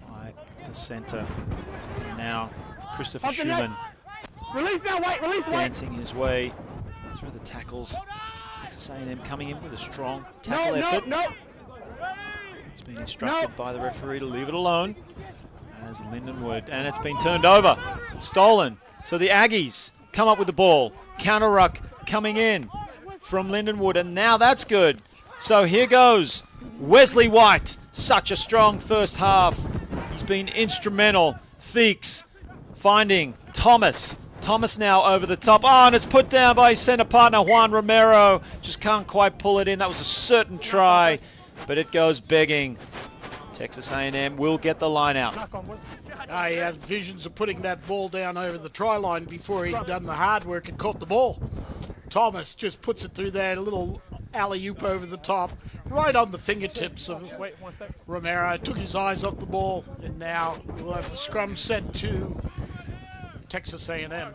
by the center. And now Christopher Schumann Release now, White. Release, dancing his way through the tackles. Texas A&M coming in with a strong tackle effort. He's been instructed by the referee to leave it alone as Lindenwood, and it's been turned over, stolen. So the Aggies come up with the ball. Counter ruck coming in from Lindenwood, and now that's good. So here goes Wesley White. Such a strong first half. He's been instrumental. Feeks finding Thomas. Thomas now over the top. Oh, and it's put down by his center partner, Juan Romero. Just can't quite pull it in. That was a certain try, but it goes begging. Texas A&M will get the line out. He had visions of putting that ball down over the try line before he'd done the hard work and caught the ball. Thomas just puts it through there, a little alley-oop over the top, right on the fingertips of Romero. Took his eyes off the ball, and now we'll have the scrum set to Texas A&M.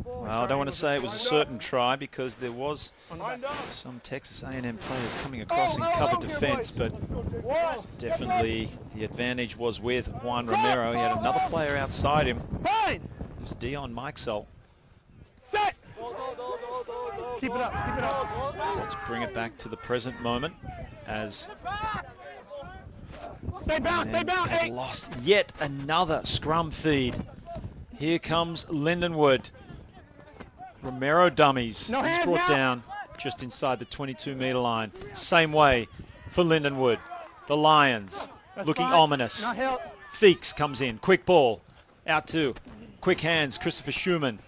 Well, I don't want to say it was a certain try because there was some Texas A&M players coming across in cover defense, but definitely the advantage was with Juan Romero. He had another player outside him. It was Dion Mikesell. Keep it up, keep it up. Let's bring it back to the present moment as Stay bound, have lost yet another scrum feed. Here comes Lindenwood. Romero dummies. He's brought down just inside the 22-meter line. Same way for Lindenwood. The Lions looking ominous. Feeks comes in. Quick ball. Out to quick hands. Christopher Schumann.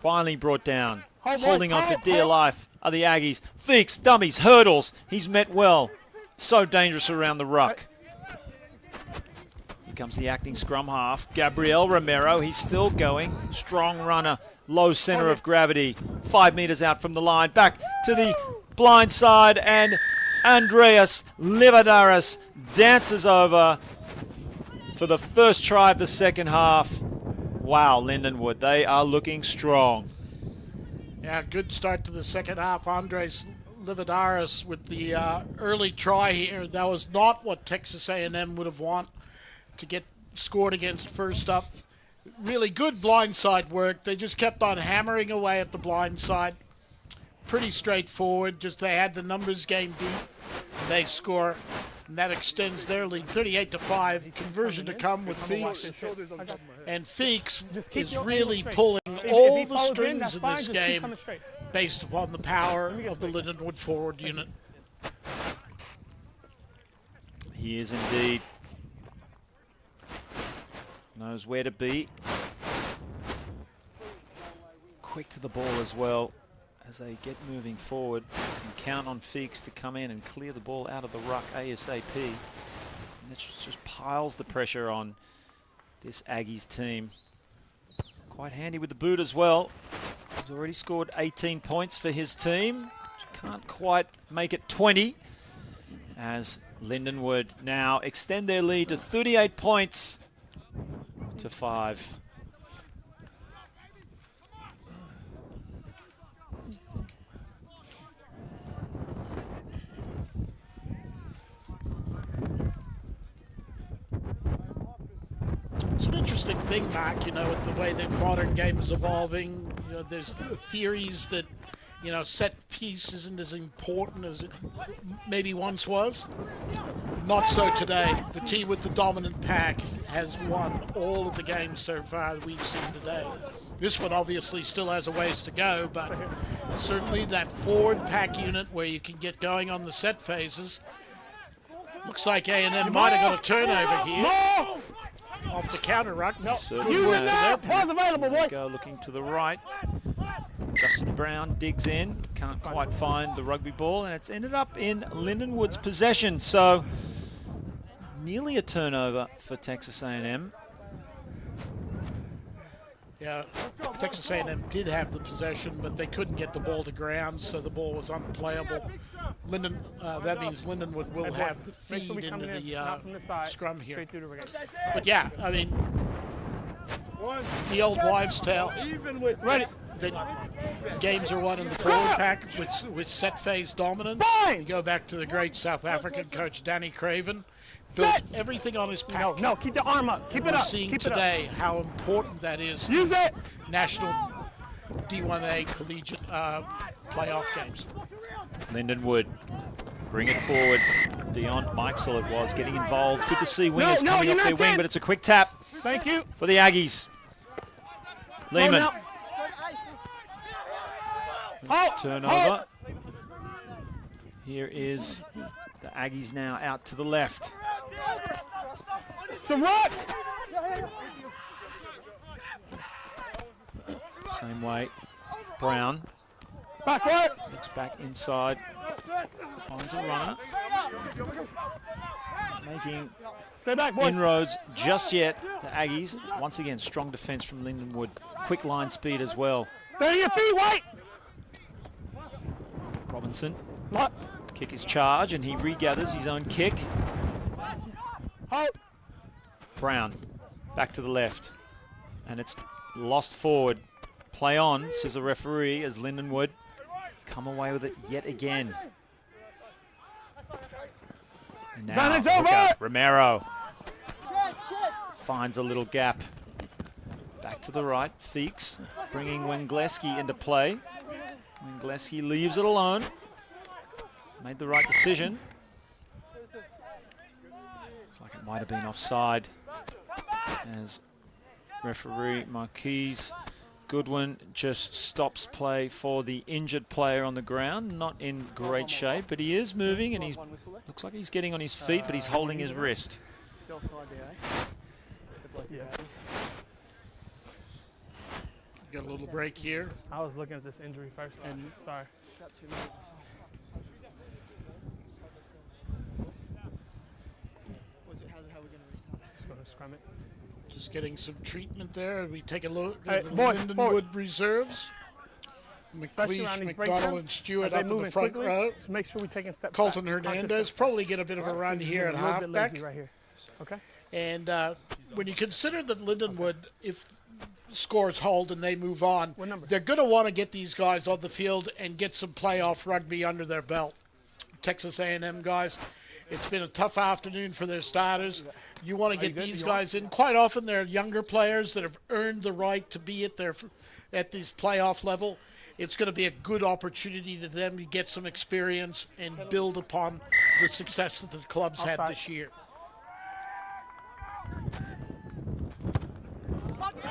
Finally brought down. Holding on for dear life are the Aggies. Feeks, dummies, hurdles. He's met well. So dangerous around the ruck. Here comes the acting scrum half. Gabriel Romero. He's still going. Strong runner. Low center of gravity, 5 meters out from the line, back to the blind side, and Andreas Livadaris dances over for the first try of the second half. Wow, Lindenwood, they are looking strong. Yeah, good start to the second half. Andres Livadaris with the early try here. That was not what Texas A&M would have wanted to get scored against first up. Really good blindside work. They just kept on hammering away at the blindside. Pretty straightforward. Just they had the numbers game beat. They score, and that extends their lead 38-5. Conversion to come with Feeks. And Feeks is really pulling all the strings in this game based upon the power of the Lindenwood forward unit. He is indeed. Knows where to be. Quick to the ball as well as they get moving forward. And count on Feeks to come in and clear the ball out of the ruck ASAP. It just piles the pressure on this Aggies team. Quite handy with the boot as well. He's already scored 18 points for his team. Can't quite make it 20 as Lindenwood now extend their lead to 38 points to 5. It's an interesting thing, Mark, with the way the modern game is evolving. There's theories that, set piece isn't as important as it maybe once was. Not so today. The team with the dominant pack has won all of the games so far that we've seen today. This one obviously still has a ways to go, but certainly that forward pack unit where you can get going on the set phases. Looks like A&M might have got a turnover here. Off the counter, Ruck. No. Use it now. Pause available, boy. Go looking to the right. Justin Brown digs in. Can't quite find the rugby ball, and it's ended up in Lindenwood's possession. So nearly a turnover for Texas A&M. Yeah, Texas A&M did have the possession, but they couldn't get the ball to ground, so the ball was unplayable. That means Lindenwood will have the feed into the scrum here. But yeah, I mean, the old wives' tale. Ready. That games are won in the forward pack with set phase dominance. You go back to the great South African coach Danny Craven. Built everything on his pack. No, keep the arm up. Keep it up. We're seeing today how important that is. Use it. National D1A collegiate playoff games. Lindenwood, bring it forward. Dion Mikesell it was getting involved. Good to see wingers coming off their wing, but it's a quick tap. Thank you. For the Aggies. Lehman. Turnover. Here is the Aggies now out to the left. So what? Same way. Brown. Backward. Looks back inside. Finds a runner. Making inroads just yet. The Aggies, once again, strong defense from Lindenwood. Quick line speed as well. Stay on your feet, White. Robinson. What? Kick his charge, and he regathers his own kick. Hold. Brown, back to the left. And it's lost forward. Play on, says the referee, as Lindenwood come away with it yet again. And now, look out, Romero finds a little gap. Back to the right, Feeks bringing Wengleski into play. Wengleski leaves it alone. Made the right decision. Looks like it might have been offside. As referee Marquise Goodwin just stops play for the injured player on the ground. Not in great shape, but he is moving, and he looks like he's getting on his feet, but he's holding his wrist. Got a little break here. I was looking at this injury first. And sorry. Scrum it. Just getting some treatment there. We take a look Hey, at the boys, Lindenwood reserves. McLeish, McDonald, and Stewart up in the front row. Just make sure we're taking steps Colton back. Hernandez probably get a bit of a run here at halfback. Right here. Okay. And when you consider that Lindenwood, if scores hold and they move on, they're going to want to get these guys on the field and get some playoff rugby under their belt. Texas A&M guys, it's been a tough afternoon for their starters. You want to get these guys in. Quite often they're younger players that have earned the right to be at this playoff level. It's going to be a good opportunity to them to get some experience and build upon the success that the club's had this year.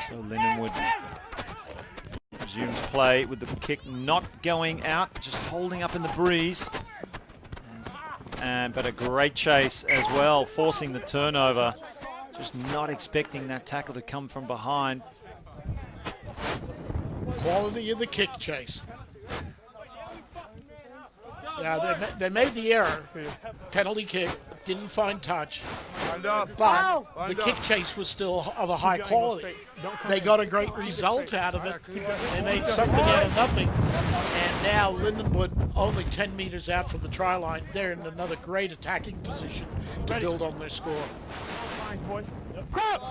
So Lindenwood resumes play with the kick not going out, just holding up in the breeze. But a great chase as well, forcing the turnover. Just not expecting that tackle to come from behind. Quality of the kick chase. Now they made the error. Penalty kick. Didn't find touch. Wind up. But Wind the up. kick chase was still of a high Keep going, go quality. straight. Don't come They in. got a great result out of it. They made something out of nothing. And now Lindenwood, only 10 meters out from the try line, they're in another great attacking position to build on their score. Fine, boys. Crap!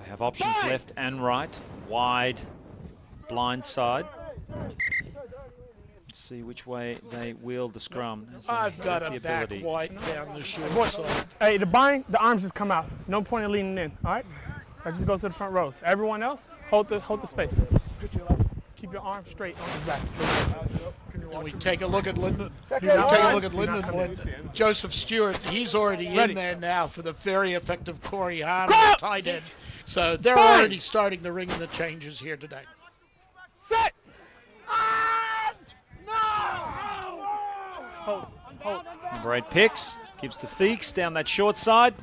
They have options left and right. Wide, blind side. Let's see which way they wield the scrum. as they I've got have a the back ability. white down the short Boys, side. hey, the bind, the arms just come out. No point in leaning in, all right? That just goes to the front rows. Everyone else, hold the space. Keep your arms straight on his back. And we take a look at Linden. Do Take not- a look at do not come in. Lindenwood. Joseph Stewart, he's already Ready. in there now for the very effective Corey Harmon, Crap! tight end. So they're Fine. already starting to ring the changes here today. Set! Hold. Number 8 picks, gives to Feeks down that short side.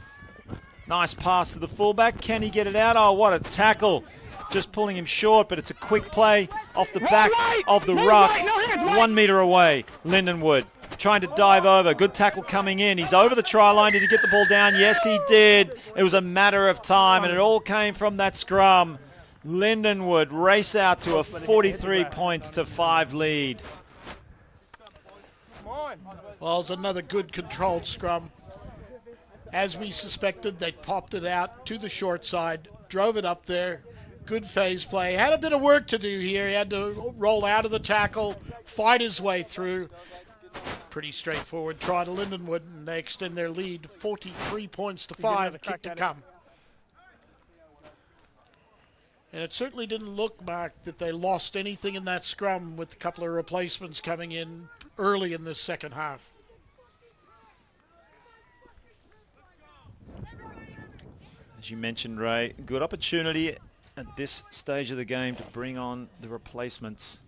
Nice pass to the fullback. Can he get it out? Oh, what a tackle. Just pulling him short, but it's a quick play off the back right. of the Move ruck. right. No hands, right. 1 meter away, Lindenwood trying to dive over. Good tackle coming in. He's over the try line. Did he get the ball down? Yes, he did. It was a matter of time, and it all came from that scrum. Lindenwood race out to a 43 points to 5 lead. Well, it's another good controlled scrum. As we suspected, they popped it out to the short side, drove it up there. Good phase play. Had a bit of work to do here. He had to roll out of the tackle, fight his way through. Pretty straightforward try to Lindenwood, and they extend their lead 43 points to 5. another Kick crack to at it. come. And it certainly didn't look, Mark, that they lost anything in that scrum with a couple of replacements coming in early in this second half. As you mentioned, Ray, good opportunity at this stage of the game to bring on the replacements.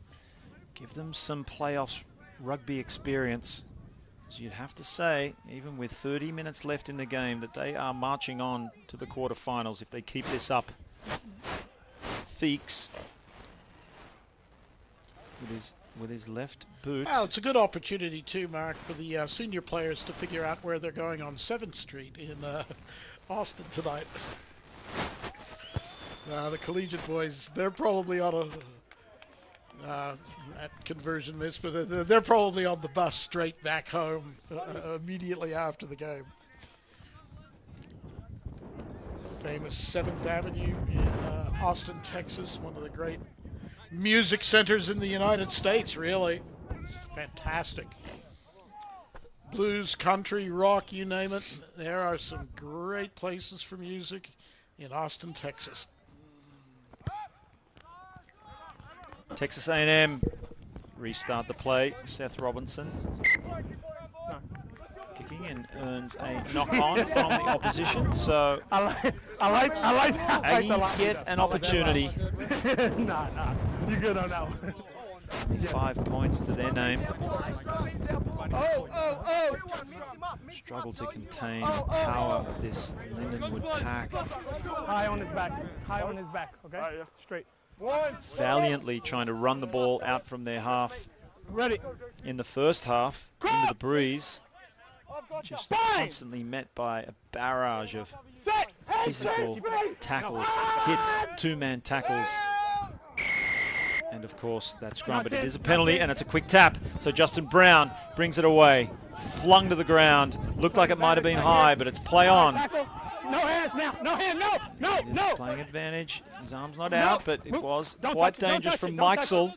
Give them some playoffs rugby experience. So you'd have to say, even with 30 minutes left in the game, that they are marching on to the quarterfinals if they keep this up. Feeks with his left boot. Well, it's a good opportunity too, Mark, for the senior players to figure out where they're going on 7th Street in Austin tonight. The collegiate boys, they're probably on at conversion miss, but they're probably on the bus straight back home immediately after the game. Famous 7th Avenue in Austin, Texas, one of the great music centers in the United States, really. It's fantastic. Blues, country, rock, you name it. There are some great places for music in Austin, Texas. Texas A&M restart the play. Seth Robinson kicking and earns a knock on from the opposition. So I like that. Aggies get an opportunity. Nah. You good on that one. 5 points to their name. Struggle to contain the power of this Lindenwood pack. High on his back, okay? Straight. Valiantly trying to run the ball out from their half Ready. in the first half into the breeze. Just constantly met by a barrage of Set. physical tackles, hits, 2-man tackles. And of course that scrum, but it is a penalty and it's a quick tap. So Justin Brown brings it away, flung to the ground. Looked like it might have been high, but it's play on. No hands now. No hand. No. It is playing advantage. His arm's not out, but it was Don't quite touch it, don't dangerous touch from it, don't touch Mikesel.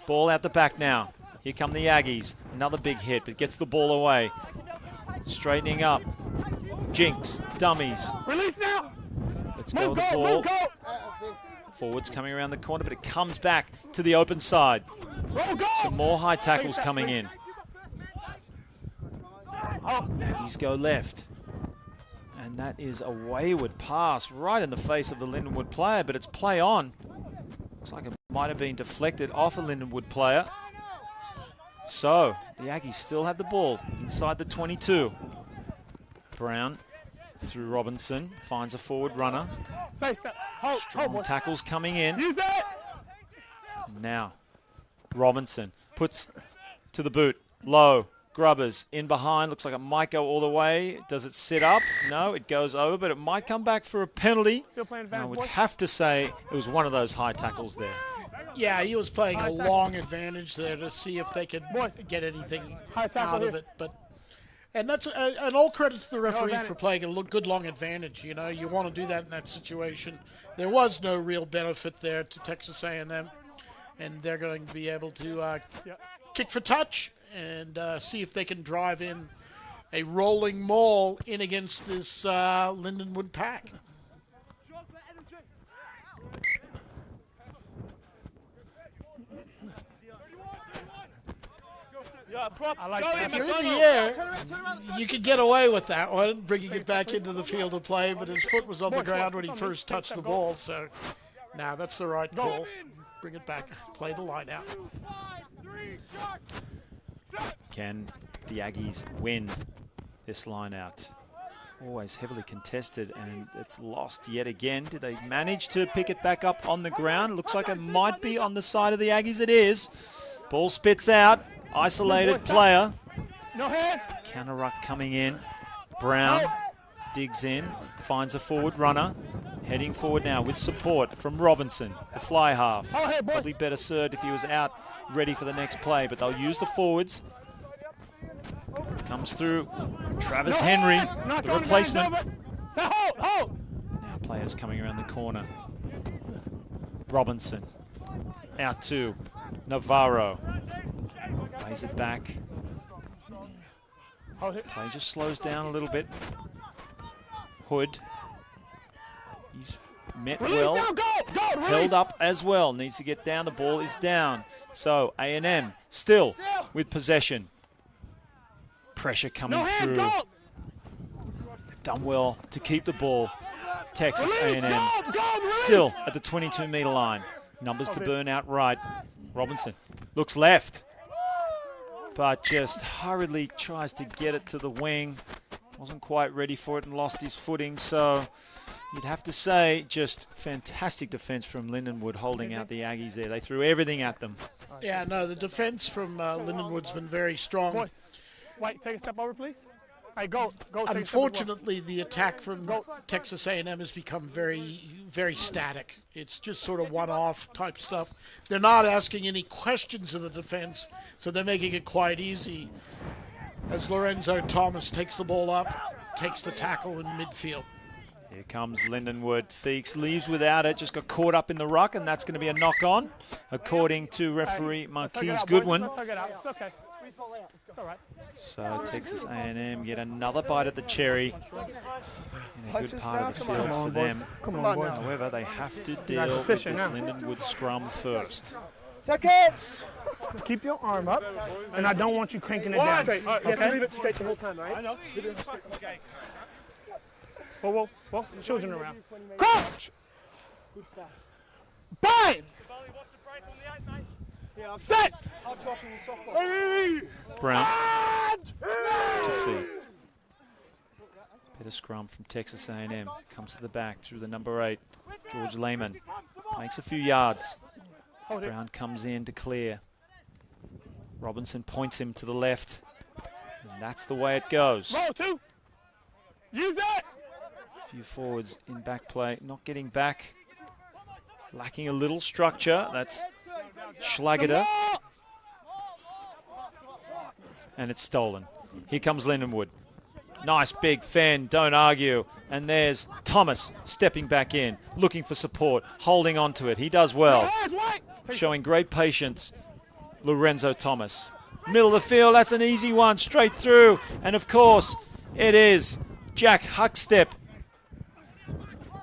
Ball out the back now. Here come the Aggies. Another big hit, but gets the ball away. Straightening up. Jinx, dummies. Release now. Let's go with the ball. Move, go. Forwards coming around the corner, but it comes back to the open side. Roll, go. Some more high tackles coming in. Aggies go left. And that is a wayward pass right in the face of the Lindenwood player, but it's play on. Looks like it might have been deflected off a Lindenwood player. So, the Aggies still have the ball inside the 22. Brown through Robinson, finds a forward runner. Stay. Hold, Strong tackles coming in. Use it. Now, Robinson puts to the boot, low, Grubbers in behind. Looks like it might go all the way. Does it sit up? No, it goes over, but it might come back for a penalty. Still playing And I advantage, would boys. have to say it was one of those high tackles there. Yeah, he was playing a long advantage there to see if they could Boys. get anything High tackle out of here. it. But and that's and all credit to the referee advantage. for playing a good long advantage. You know, you want to do that in that situation. There was no real benefit there to Texas A&M, and they're going to be able to kick for touch and see if they can drive in a rolling maul in against this Lindenwood pack. I like If that. you're in the air, you could get away with that one, bringing it back into the field of play, but his foot was on the ground when he first touched the ball, so now that's the right call. Bring it back, play the line out. Can the Aggies win this line out? Always heavily contested, and it's lost yet again. Did they manage to pick it back up on the ground? Looks like it might be on the side of the Aggies. It is. Ball spits out. Isolated player. No hands. Counter ruck coming in. Brown digs in, finds a forward runner. Heading forward now with support from Robinson, the fly half. Oh, hey, boys. Probably better served if he was out ready for the next play, but they'll use the forwards. Comes through Travis Henry, Not the going replacement. down, hold. Now players coming around the corner. Robinson out to Navarro. Plays it back. Hold it. Play just slows down a little bit. Hood. He's met Release well. now, go, release. Held up as well. Needs to get down. The ball is down. So A&M still with possession. Pressure coming No hands, through. go. Done well to keep the ball. Texas Release, A&M go, release. still at the 22-meter line. Numbers to burn out right. Robinson looks left, but just hurriedly tries to get it to the wing. Wasn't quite ready for it and lost his footing. So you'd have to say just fantastic defense from Lindenwood holding out the Aggies there. They threw everything at them. Yeah, no, the defense from Lindenwood's been very strong. Boys, wait, take a step over, please. Hey, go. Take a step as well. Unfortunately, the attack from Texas A&M has become very, very static. It's just sort of one-off type stuff. They're not asking any questions of the defense, so they're making it quite easy. As Lorenzo Thomas takes the ball up, takes the tackle in midfield. Here comes Lindenwood. Feeks leaves without it, just got caught up in the ruck, and that's going to be a knock-on, according to referee Let's take it Marquise out, boys. Goodwin. Let's take it out. It's okay. It's all right. So Texas A&M get another bite at the cherry in a good part of the field for them. Come on, boys. However, they have to deal with efficient this now. Lindenwood scrum first. Seconds. Keep your arm up, and I don't want you cranking it down. Straight. You have to Okay? leave it straight the whole time, right? I know. Whoa. Children around. Crouch. Bind. Set. I'm talking softball. Brown to feet. Better scrum from Texas A&M. Comes to the back through the number 8. George Lehman makes a few yards. Hold it. Brown comes in to clear. Robinson points him to the left. And that's the way it goes. Roll 2. Use that. A few forwards in back play. Not getting back. Lacking a little structure. That's Schlageter. And it's stolen. Here comes Lindenwood. Nice big fend, don't argue. And there's Thomas stepping back in, looking for support, holding on to it. He does well, Hands wide. showing great patience. Lorenzo Thomas. Middle of the field, that's an easy one, straight through. And of course, it is Jack Huckstep.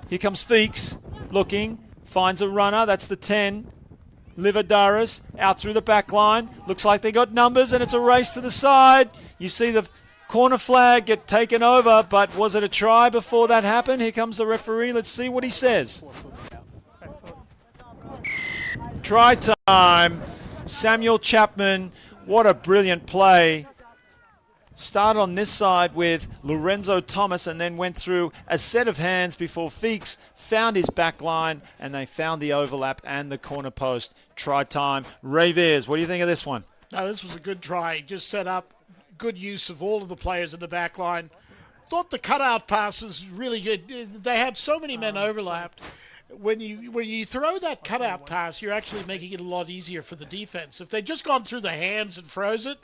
Here comes Feeks, looking, finds a runner, that's the 10. Livadaris out through the back line. Looks like they got numbers, and it's a race to the side. You see the corner flag get taken over, but was it a try before that happened? Here comes the referee. Let's see what he says. Try time. Samuel Chapman. What a brilliant play. Started on this side with Lorenzo Thomas and then went through a set of hands before Feeks found his back line, and they found the overlap and the corner post. Try time. Ray Veers, what do you think of this one? No, this was a good try. Just set up, good use of all of the players in the back line. Thought the cutout pass was really good. They had so many men overlapped. When you throw that cutout pass, you're actually making it a lot easier for the defense. If they'd just gone through the hands and froze it,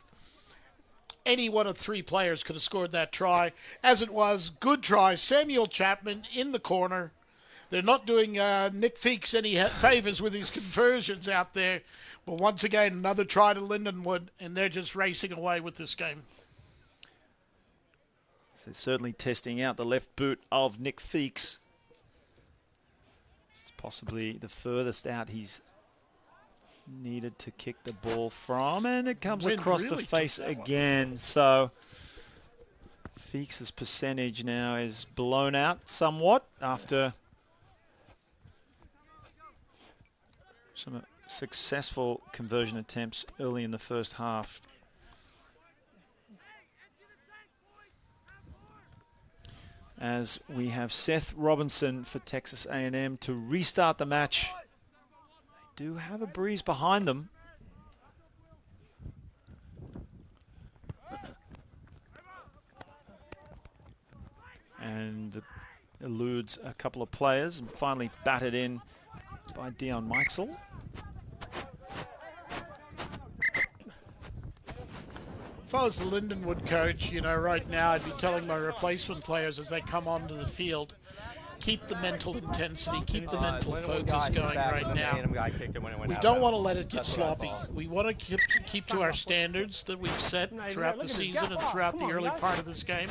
any one of 3 players could have scored that try. As it was, good try. Samuel Chapman in the corner. They're not doing Nick Feeks any favors with his conversions out there. But once again, another try to Lindenwood, and they're just racing away with this game. So certainly testing out the left boot of Nick Feeks. This is possibly the furthest out he's needed to kick the ball from, and it comes across the face again. So Feeks' percentage now is blown out somewhat after some successful conversion attempts early in the first half. As we have Seth Robinson for Texas A&M to restart the match. They do have a breeze behind them. And eludes a couple of players and finally batted in by Dion Meixel. If I was the Lindenwood coach, right now I'd be telling my replacement players as they come onto the field, keep the mental intensity, keep the mental focus going right now. We don't want to let it get sloppy. We want to keep to our standards that we've set throughout the season and throughout the early part of this game.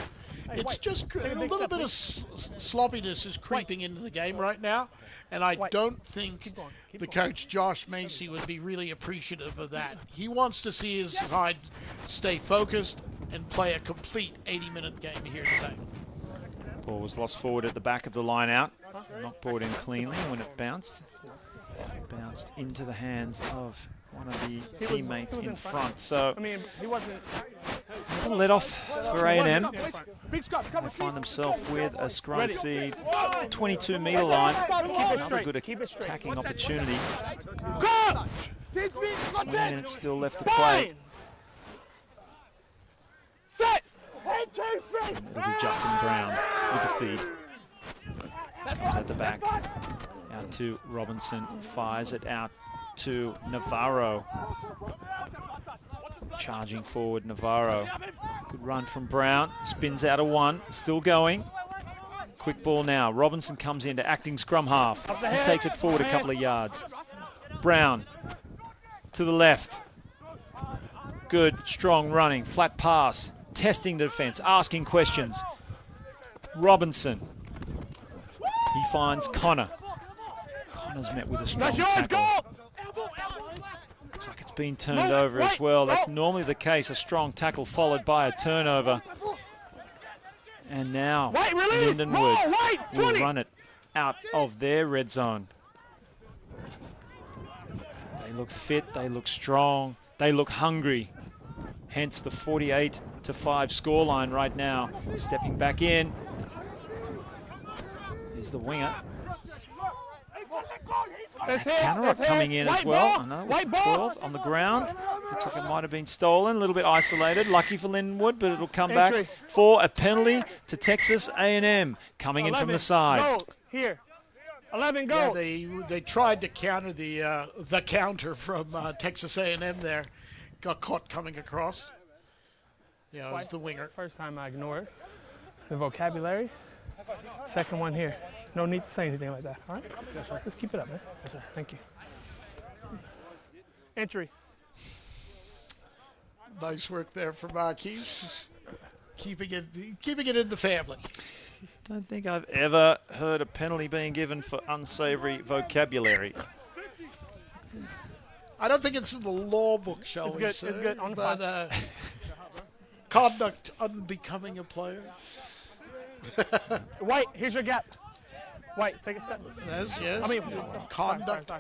It's just a little bit of sloppiness is creeping into the game right now, and I don't think the coach, Josh Macy, would be really appreciative of that. He wants to see his side stay focused and play a complete 80-minute game here today. Ball was lost forward at the back of the line out, not brought in cleanly when it bounced into the hands of one of the teammates in front. So a let off for A&M. They find themselves with a scrum feed, 22-metre line. Another good attacking opportunity. 20 minutes still left to play. It'll be Justin Brown with the feed. Comes at the back. Out to Robinson. Fires it out to Navarro. Charging forward, Navarro. Good run from Brown. Spins out of one. Still going. Quick ball now. Robinson comes into acting scrum half. He takes it forward a couple of yards. Brown to the left. Good, strong running. Flat pass. Testing the defense. Asking questions. Robinson. He finds Connor. Connor's met with a strong tackle. Looks like it's been turned over as well. That's normally the case. A strong tackle followed by a turnover. And now Lindenwood will run it out of their red zone. They look fit. They look strong. They look hungry. Hence the 48-5 scoreline right now. Stepping back in. Here's the winger. That's Cannerup coming in as well. I know, it was 12 on the ground. Looks like it might have been stolen. A little bit isolated. Lucky for Lindenwood, but it'll come back for a penalty to Texas A&M. Coming in from the side. Go. Here. 11, go. Yeah, they tried to counter the counter from Texas A&M there. Got caught coming across. Yeah, it was the winger. First time I ignored the vocabulary. Second one here. No need to say anything like that, all right? Yes, sir. Just keep it up, man. Yes, sir. Thank you. Entry. Nice work there for Marquise. Keeping it in the family. Don't think I've ever heard a penalty being given for unsavory vocabulary. I don't think it's in the law book, shall we say? It's good. On the but conduct unbecoming a player. White, here's your gap. White, take a step. Yes. I mean, conduct,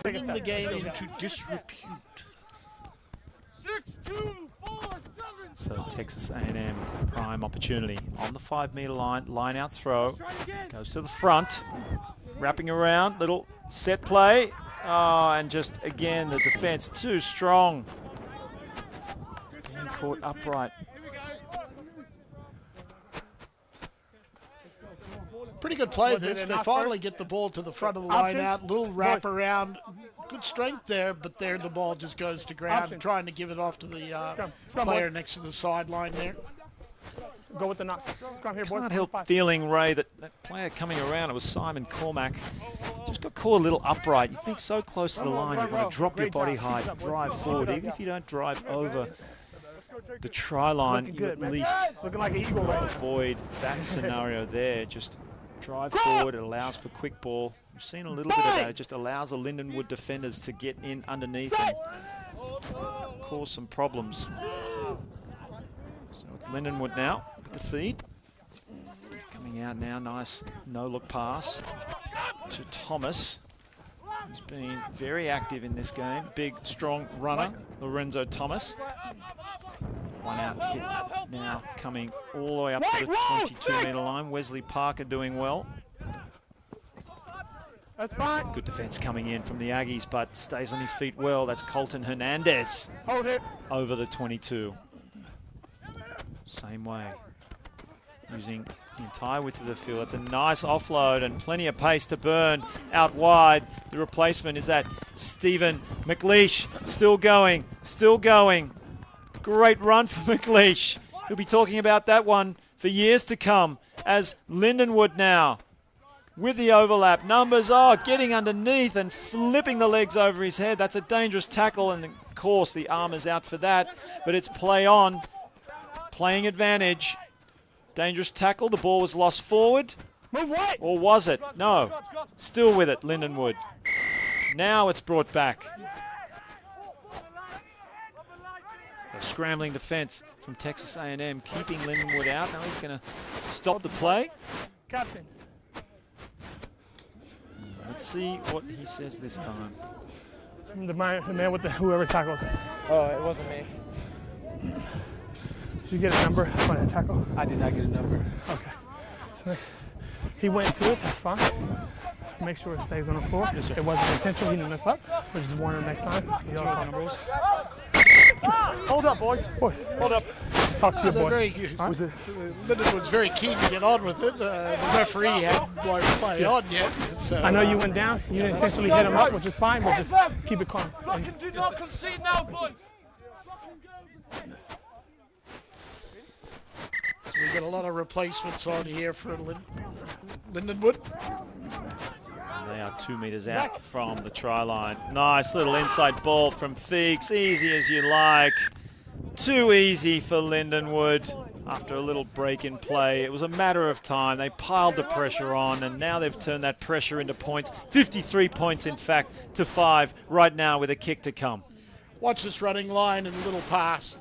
bringing the game into disrepute. 6, 2, 4, 7. So Texas A&M prime opportunity on the 5-metre line. Line out throw. Goes to the front. Wrapping around. Little set play. Oh, and just again the defense too strong. Being caught upright Pretty good play What, did this. they They knock finally first? get the ball to the front of the line Option? out. Little wrap around. Good strength there, but there the ball just goes to ground. Option. Trying to give it off to the Scrum, player boys. next to the sideline there. Go with the knock. Scrum here, boys. Can't help 5. feeling, Ray, that player coming around, it was Simon Cormack, just got caught a little upright. You think so close to the line, you want to drop your body height, drive forward. Even if you don't drive over the try line, Looking you good, at man. least Looking like an eagle right now. avoid that scenario there. Just drive forward. It allows for quick ball. We've seen a little bit of that. It just allows the Lindenwood defenders to get in underneath and cause some problems. So it's Lindenwood now with the feed. Coming out now, nice no-look pass to Thomas. He's been very active in this game. Big, strong runner, Lorenzo Thomas. One out hit now coming all the way up to the 22-metre line. Wesley Parker doing well. That's fine. Good defence coming in from the Aggies, but stays on his feet well. That's Colton Hernandez Hold it. over the 22. Same way. Using the entire width of the field. That's a nice offload and plenty of pace to burn out wide. The replacement is that Stephen McLeish. Still going, still going. Great run for McLeish. He'll be talking about that one for years to come as Lindenwood now with the overlap. Numbers are getting underneath and flipping the legs over his head. That's a dangerous tackle, and of course the arm is out for that, but it's play on. Playing advantage. Dangerous tackle. The ball was lost forward. Move right. Or was it? No. Still with it, Lindenwood. Now it's brought back. A scrambling defense from Texas A&M, keeping Lindenwood out. Now he's going to stop the play. Captain. Let's see what he says this time. The man with the whoever tackled. Oh, it wasn't me. Did you get a number on that tackle? I did not get a number. Okay. So he went to it. That's fine. Make sure it stays on the floor. Yes, sir. It wasn't intentional. He didn't lift up. We'll just warn him next time. Hold up, boys. Boys, hold up. Talk to your They're boy. very good. Was it? Lindenwood's very keen to get on with it. The referee hadn't play on yet. So, I know you went down. You didn't intentionally hit him up, which is fine, but just keep it calm. Fucking do not concede now, boys. we get a lot of replacements on here for Lindenwood. They are 2 meters out from the try line. Nice little inside ball from Feeks. Easy as you like. Too easy for Lindenwood. After a little break in play, it was a matter of time. They piled the pressure on, and now they've turned that pressure into points. 53 points, in fact, to 5 right now with a kick to come. Watch this running line and a little pass.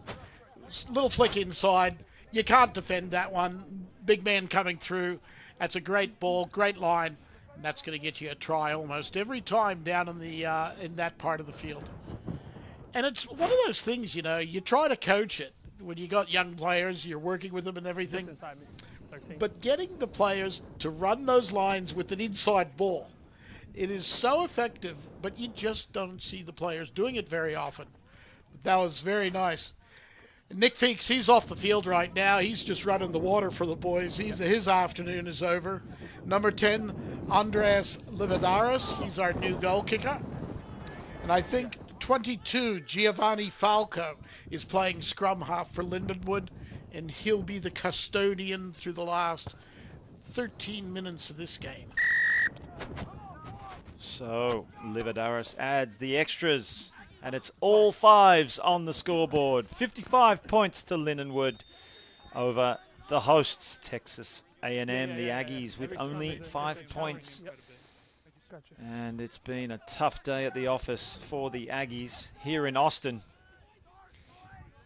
Little flick inside. You can't defend that one. Big man coming through. That's a great ball, great line. And that's going to get you a try almost every time down in the in that part of the field. And it's one of those things, you know, you try to coach it. When you got young players, you're working with them and everything. Inside me. 13. But getting the players to run those lines with an inside ball, it is so effective, but you just don't see the players doing it very often. That was very nice. Nick Feeks, he's off the field right now. He's just running the water for the boys. His afternoon is over. Number 10, Andres Lividaris. He's our new goal kicker. And I think 22, Giovanni Falco, is playing scrum half for Lindenwood, and he'll be the custodian through the last 13 minutes of this game. So Lividaris adds the extras, and it's all 5s on the scoreboard. 55 points to Lindenwood over the hosts, Texas A&M, the Aggies, with only 5 points. And it's been a tough day at the office for the Aggies here in Austin.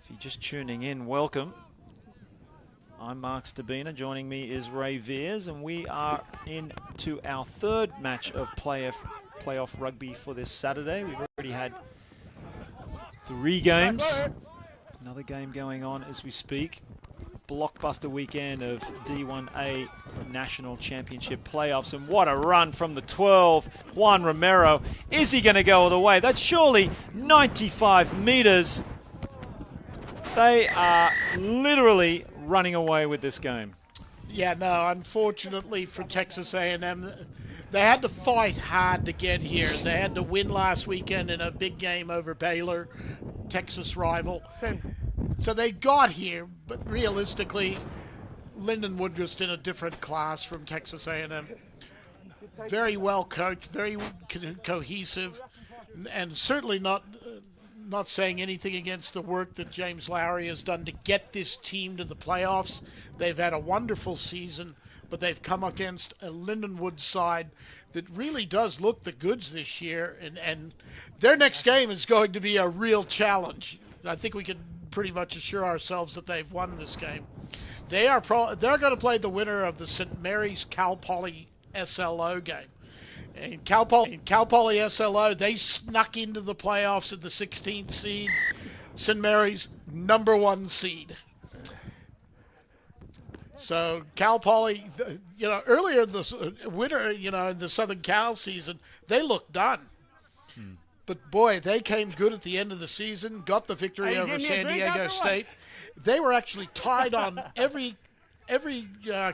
If you're just tuning in, welcome. I'm Mark Stabina. Joining me is Ray Veers, and we are into our 3rd match of playoff rugby for this Saturday. We've already had 3 games. Another game going on as we speak. Blockbuster weekend of D1A National Championship playoffs, and what a run from the 12, Juan Romero. Is he going to go all the way? That's surely 95 meters. They are literally running away with this game. Yeah, no, unfortunately for Texas A&M, they had to fight hard to get here. They had to win last weekend in a big game over Baylor, Texas rival. 10. So they got here, but realistically, Lindenwood just in a different class from Texas A&M. Very well coached, very cohesive, and certainly not saying anything against the work that James Lowry has done to get this team to the playoffs. They've had a wonderful season, but they've come against a Lindenwood side that really does look the goods this year, and their next game is going to be a real challenge. I think we can pretty much assure ourselves that they've won this game. They're going to play the winner of the St. Mary's Cal Poly SLO game. And Cal Poly SLO, they snuck into the playoffs at the 16th seed. St. Mary's, number 1 seed. So Cal Poly, earlier in the winter, in the Southern Cal season, they looked done. But boy, they came good at the end of the season, got the victory over San Diego State. They were actually tied on every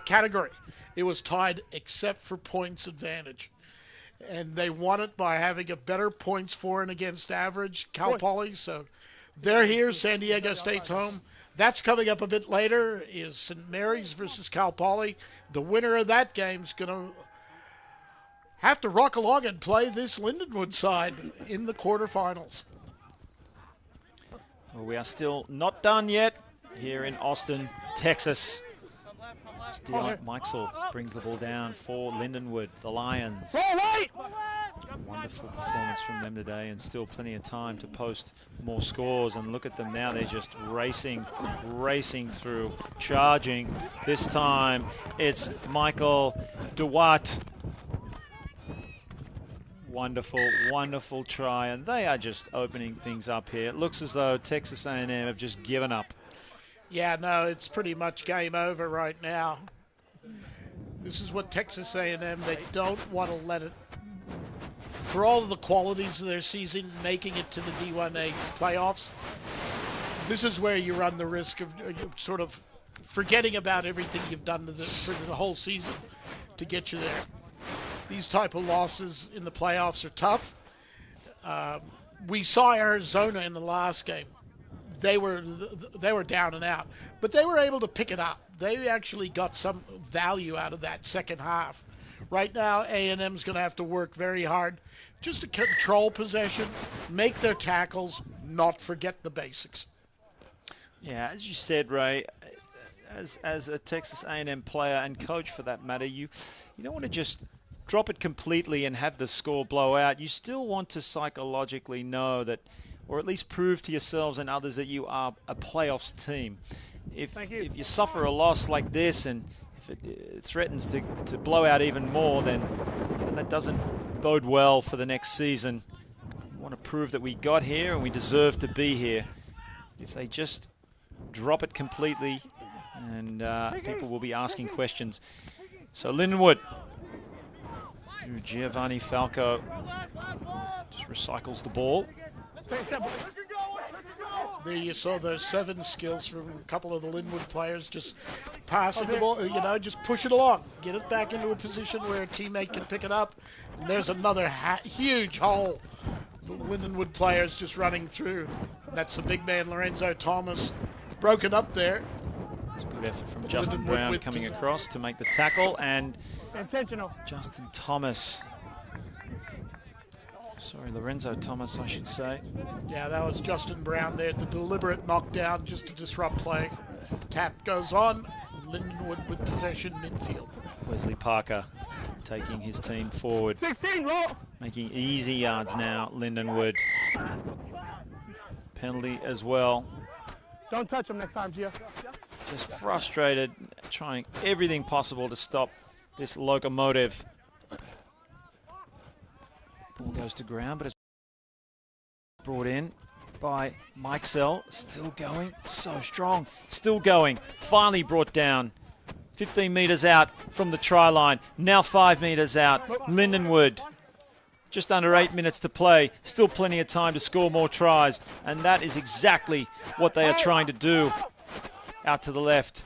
category. It was tied except for points advantage. And they won it by having a better points for and against average, Cal Poly. So they're here. San Diego State's home. That's coming up a bit later is St. Mary's versus Cal Poly. The winner of that game is going to have to rock along and play this Lindenwood side in the quarterfinals. Well, we are still not done yet here in Austin, Texas. Still, Mikesell brings the ball down for Lindenwood, the Lions. Wonderful performance from them today, and still plenty of time to post more scores. And look at them now, they're just racing through, charging. This time it's Michael DeWatt. Wonderful try, and they are just opening things up here. It looks as though Texas A&M have just given up. Yeah, no, it's pretty much game over right now. This is what Texas A&M, they don't want to let it, for all of the qualities of their season, making it to the D1A playoffs, this is where you run the risk of sort of forgetting about everything you've done for the whole season to get you there. These type of losses in the playoffs are tough. We saw Arizona in the last game. They were down and out, but they were able to pick it up. They actually got some value out of that second half. Right now, A&M's going to have to work very hard just to control possession, make their tackles, not forget the basics. Yeah, as you said, Ray, as a Texas A&M player and coach for that matter, you don't want to just drop it completely and have the score blow out. You still want to psychologically know that, or at least prove to yourselves and others that you are a playoffs team. If you suffer a loss like this and if it threatens to blow out even more, then that doesn't bode well for the next season. We want to prove that we got here and we deserve to be here. If they just drop it completely, and people will be asking questions. So Lindenwood, Giovanni Falco just recycles the ball. There you saw those 7 skills from a couple of the Lindenwood players, just passing the ball, just push it along, get it back into a position where a teammate can pick it up. And there's another huge hole. The Lindenwood players just running through. And that's the big man, Lorenzo Thomas, broken up there. It's a good effort from Justin Brown coming across to make the tackle, and intentional. Justin Thomas. Sorry, Lorenzo Thomas, I should say. Yeah, that was Justin Brown there, the deliberate knockdown just to disrupt play. Tap goes on, Lindenwood with possession midfield. Wesley Parker taking his team forward. 16, roll. Making easy yards now, Lindenwood. Penalty as well. Don't touch him next time, Gio. Just frustrated, trying everything possible to stop this locomotive. Ball goes to ground, but it's brought in by Mikesell. Still going, so strong. Still going, finally brought down. 15 metres out from the try line. Now 5 metres out. Lindenwood, just under 8 minutes to play. Still plenty of time to score more tries. And that is exactly what they are trying to do. Out to the left.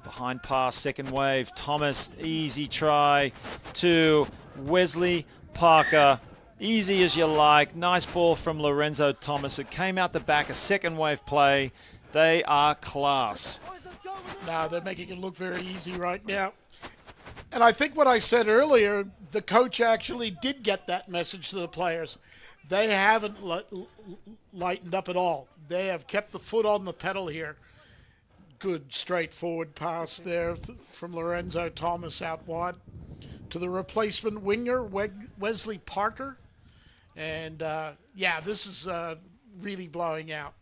Behind pass, second wave. Thomas, easy try to Wesley Parker. Easy as you like. Nice ball from Lorenzo Thomas. It came out the back, a second wave play. They are class. Now they're making it look very easy right now. And I think what I said earlier, the coach actually did get that message to the players. They haven't lightened up at all. They have kept the foot on the pedal here. Good straightforward pass there from Lorenzo Thomas out wide to the replacement winger, Wesley Parker. And, yeah, this is really blowing out.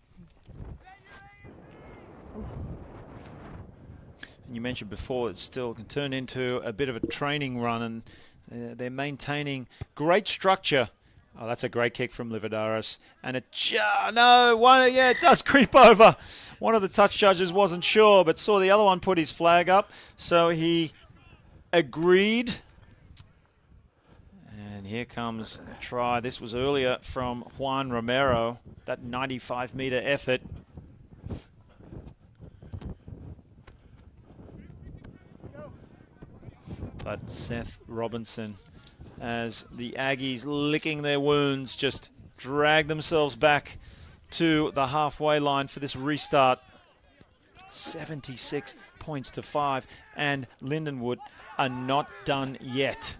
You mentioned before it still can turn into a bit of a training run, and they're maintaining great structure. Oh, that's a great kick from Livadaris. And it does creep over. One of the touch judges wasn't sure, but saw the other one put his flag up. So he agreed. And here comes a try. This was earlier from Juan Romero, that 95-meter effort. But Seth Robinson, as the Aggies licking their wounds, just drag themselves back to the halfway line for this restart. 76 points to 5, and Lindenwood are not done yet.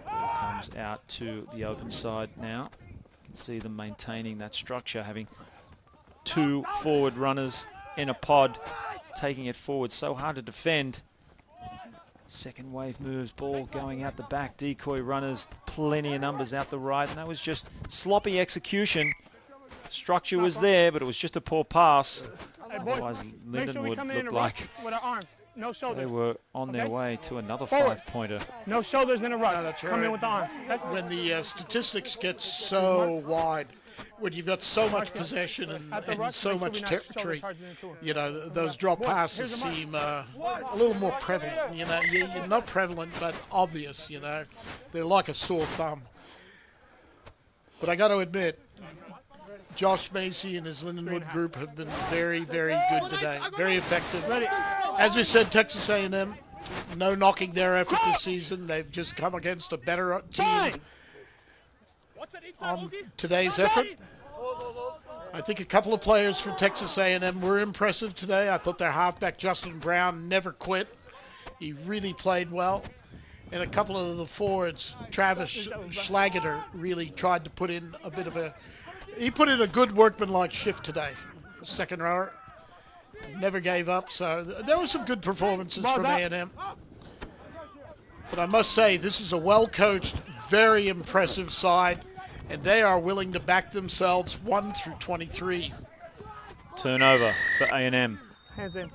Comes out to the open side now. You can see them maintaining that structure, having two forward runners in a pod, taking it forward. So hard to defend. Second wave moves, ball going out the back, decoy runners, plenty of numbers out the right, and that was just sloppy execution. Structure was there, but it was just a poor pass. Otherwise, Lindenwood looked like they were on their way to another 5-pointer. No shoulders in a rush. No, that's right. Come in with the arms. When the statistics get so wide, when you've got so much possession and so much territory, you know, those drop passes seem a little more prevalent. You know, you're not prevalent, but obvious, you know. They're like a sore thumb. But I got to admit, Josh Macy and his Lindenwood group have been very, very good today. Very effective. As we said, Texas A&M, no knocking their effort this season. They've just come against a better team on today's effort. I think a couple of players from Texas A&M were impressive today. I thought their halfback, Justin Brown, never quit. He really played well. And a couple of the forwards, Travis Schlageter, really tried to put in a bit of a... He put in a good workmanlike shift today. Second rower. Never gave up. So there were some good performances from A&M. But I must say, this is a well-coached, very impressive side. And they are willing to back themselves 1 through 23. Turnover for A&M. Hands in.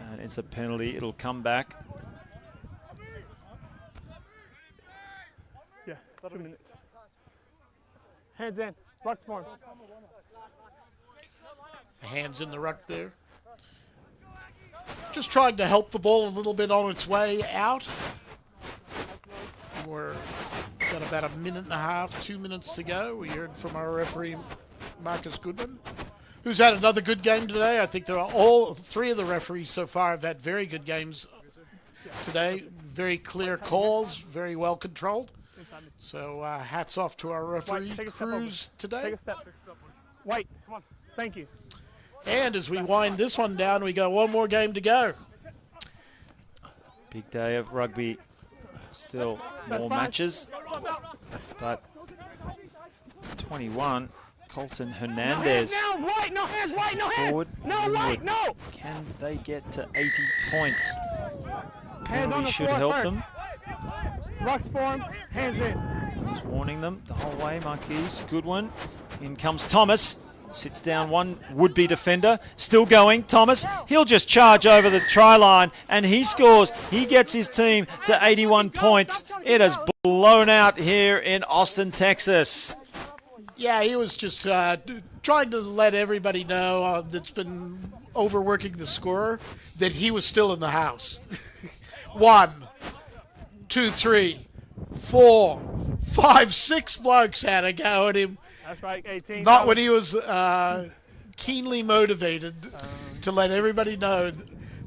And it's a penalty. It'll come back. Yeah, 2 minutes. Hands in. Ruck's form. Hands in the ruck there. Just trying to help the ball a little bit on its way out. We're got about 1.5 minutes, 2 minutes to go. We heard from our referee, Marcus Goodwin, who's had another good game today. I think all three of the referees so far have had very good games today. Very clear calls, very well controlled. So hats off to our referee crews today. Take a step. White, come on. Thank you. And as we wind this one down, we got one more game to go. Big day of rugby. Still more matches. But 21, Colton Hernandez. No, White, no hands, White, no hands. Forward. No, White, no. Can they get to 80 points? Hands on the should floor help first. them. Ruck's form, hands in. Just warning them the whole way, Marquise. Good one. In comes Thomas. Sits down one would-be defender. Still going. Thomas, he'll just charge over the try line, and he scores. He gets his team to 81 points. It has blown out here in Austin, Texas. Yeah, he was just trying to let everybody know that's been overworking the scorer that he was still in the house. 1, 2, 3, 4, 5, 6 blokes had a go at him. That's right, 18. Not when he was keenly motivated to let everybody know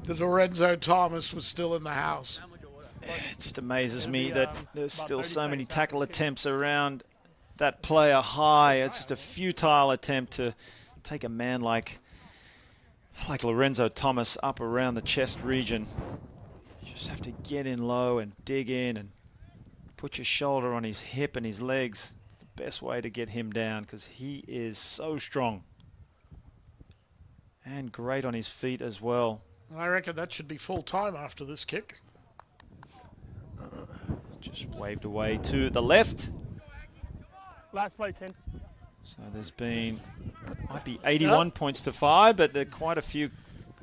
that Lorenzo Thomas was still in the house. It just amazes me that there's still so many tackle attempts around that player high. It's just a futile attempt to take a man like Lorenzo Thomas up around the chest region. You just have to get in low and dig in and put your shoulder on his hip and his legs. It's the best way to get him down because he is so strong. And great on his feet as well. I reckon that should be full time after this kick. Just waved away to the left. Last play, 10. So there's been, might be 81 points to 5, but there quite a few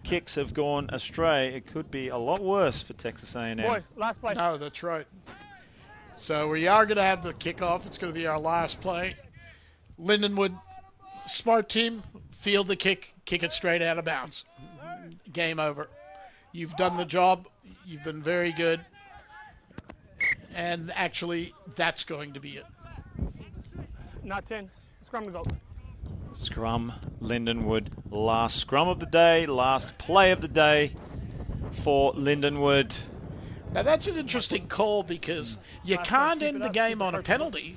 kicks have gone astray. It could be a lot worse for Texas A&M. Boys, last play. No, that's right. So we are going to have the kickoff. It's going to be our last play. Lindenwood, smart team, field the kick it straight out of bounds. Game over. You've done the job. You've been very good. And actually, that's going to be it. Not 10. Scrum to go. Scrum, Lindenwood, last scrum of the day, last play of the day for Lindenwood. Now that's an interesting call because you can't end the game on a penalty,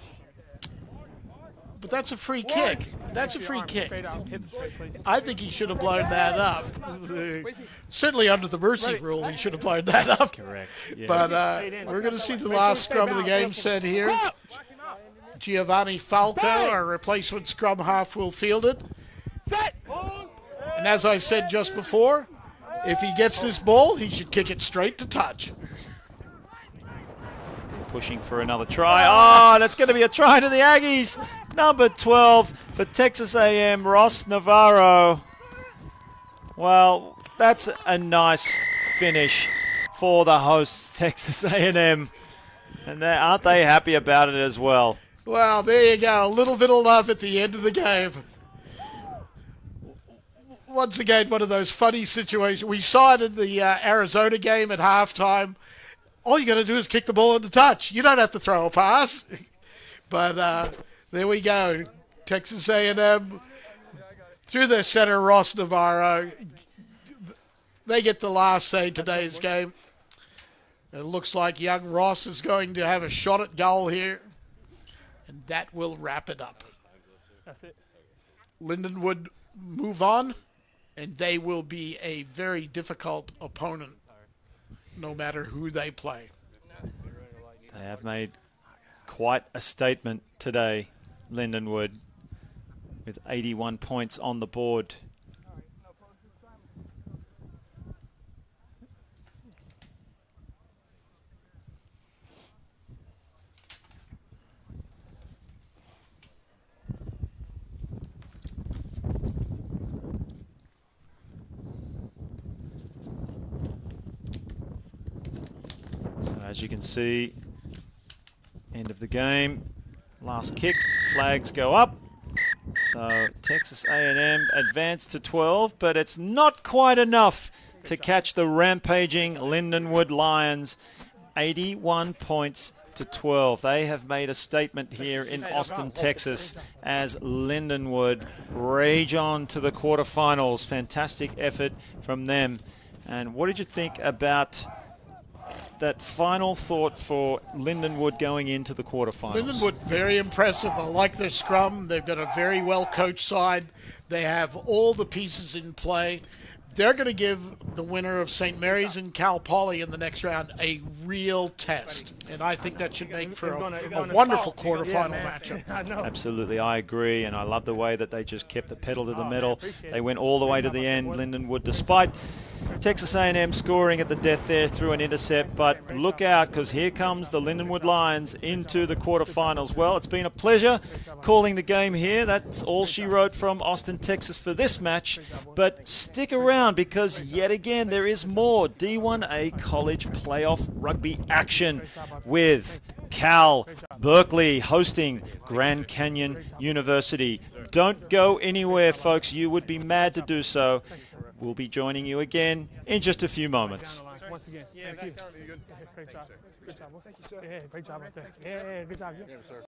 but that's a free kick. That's a free kick. I think he should have blown that up. Certainly under the mercy rule, he should have blown that up. Correct. Yes. But we're going to see the last scrum of the game set here. Giovanni Falco, our replacement scrum half, will field it. And as I said just before, if he gets this ball, he should kick it straight to touch. Pushing for another try. Oh, that's going to be a try to the Aggies. Number 12 for Texas A&M, Ross Navarro. Well, that's a nice finish for the hosts, Texas A&M. And aren't they happy about it as well? Well, there you go. A little bit of love at the end of the game. Once again, one of those funny situations. We saw it in the Arizona game at halftime. All you got to do is kick the ball in the touch. You don't have to throw a pass. But there we go. Texas A&M through their center, Ross Navarro. They get the last say today's game. It looks like young Ross is going to have a shot at goal here. And that will wrap it up. That's it. Lindenwood move on, and they will be a very difficult opponent no matter who they play. They have made quite a statement today, Lindenwood, with 81 points on the board. As you can see, end of the game, last kick, flags go up. So Texas A&M advanced to 12, but it's not quite enough to catch the rampaging Lindenwood Lions. 81 points to 12. They have made a statement here in Austin, Texas, as Lindenwood rage on to the quarterfinals. Fantastic effort from them. And what did you think about that final thought for Lindenwood going into the quarterfinals? Lindenwood, very impressive. I like their scrum. They've got a very well-coached side. They have all the pieces in play. They're going to give the winner of St. Mary's and Cal Poly in the next round a real test. And I think that should make for a wonderful quarterfinal matchup. Absolutely, I agree. And I love the way that they just kept the pedal to the metal. They went all the way to the end, Lindenwood, despite Texas A&M scoring at the death there through an intercept. But look out, because here comes the Lindenwood Lions into the quarterfinals. Well, it's been a pleasure calling the game here. That's all she wrote from Austin, Texas for this match. But stick around, because yet again there is more D1A college playoff rugby action with Cal Berkeley hosting Grand Canyon University. Don't go anywhere, folks. You would be mad to do so. We'll be joining you again in just a few moments. Once again, thank you. Great job. Good job. Thank you, sir. Yeah, great job right there. Yeah, good job.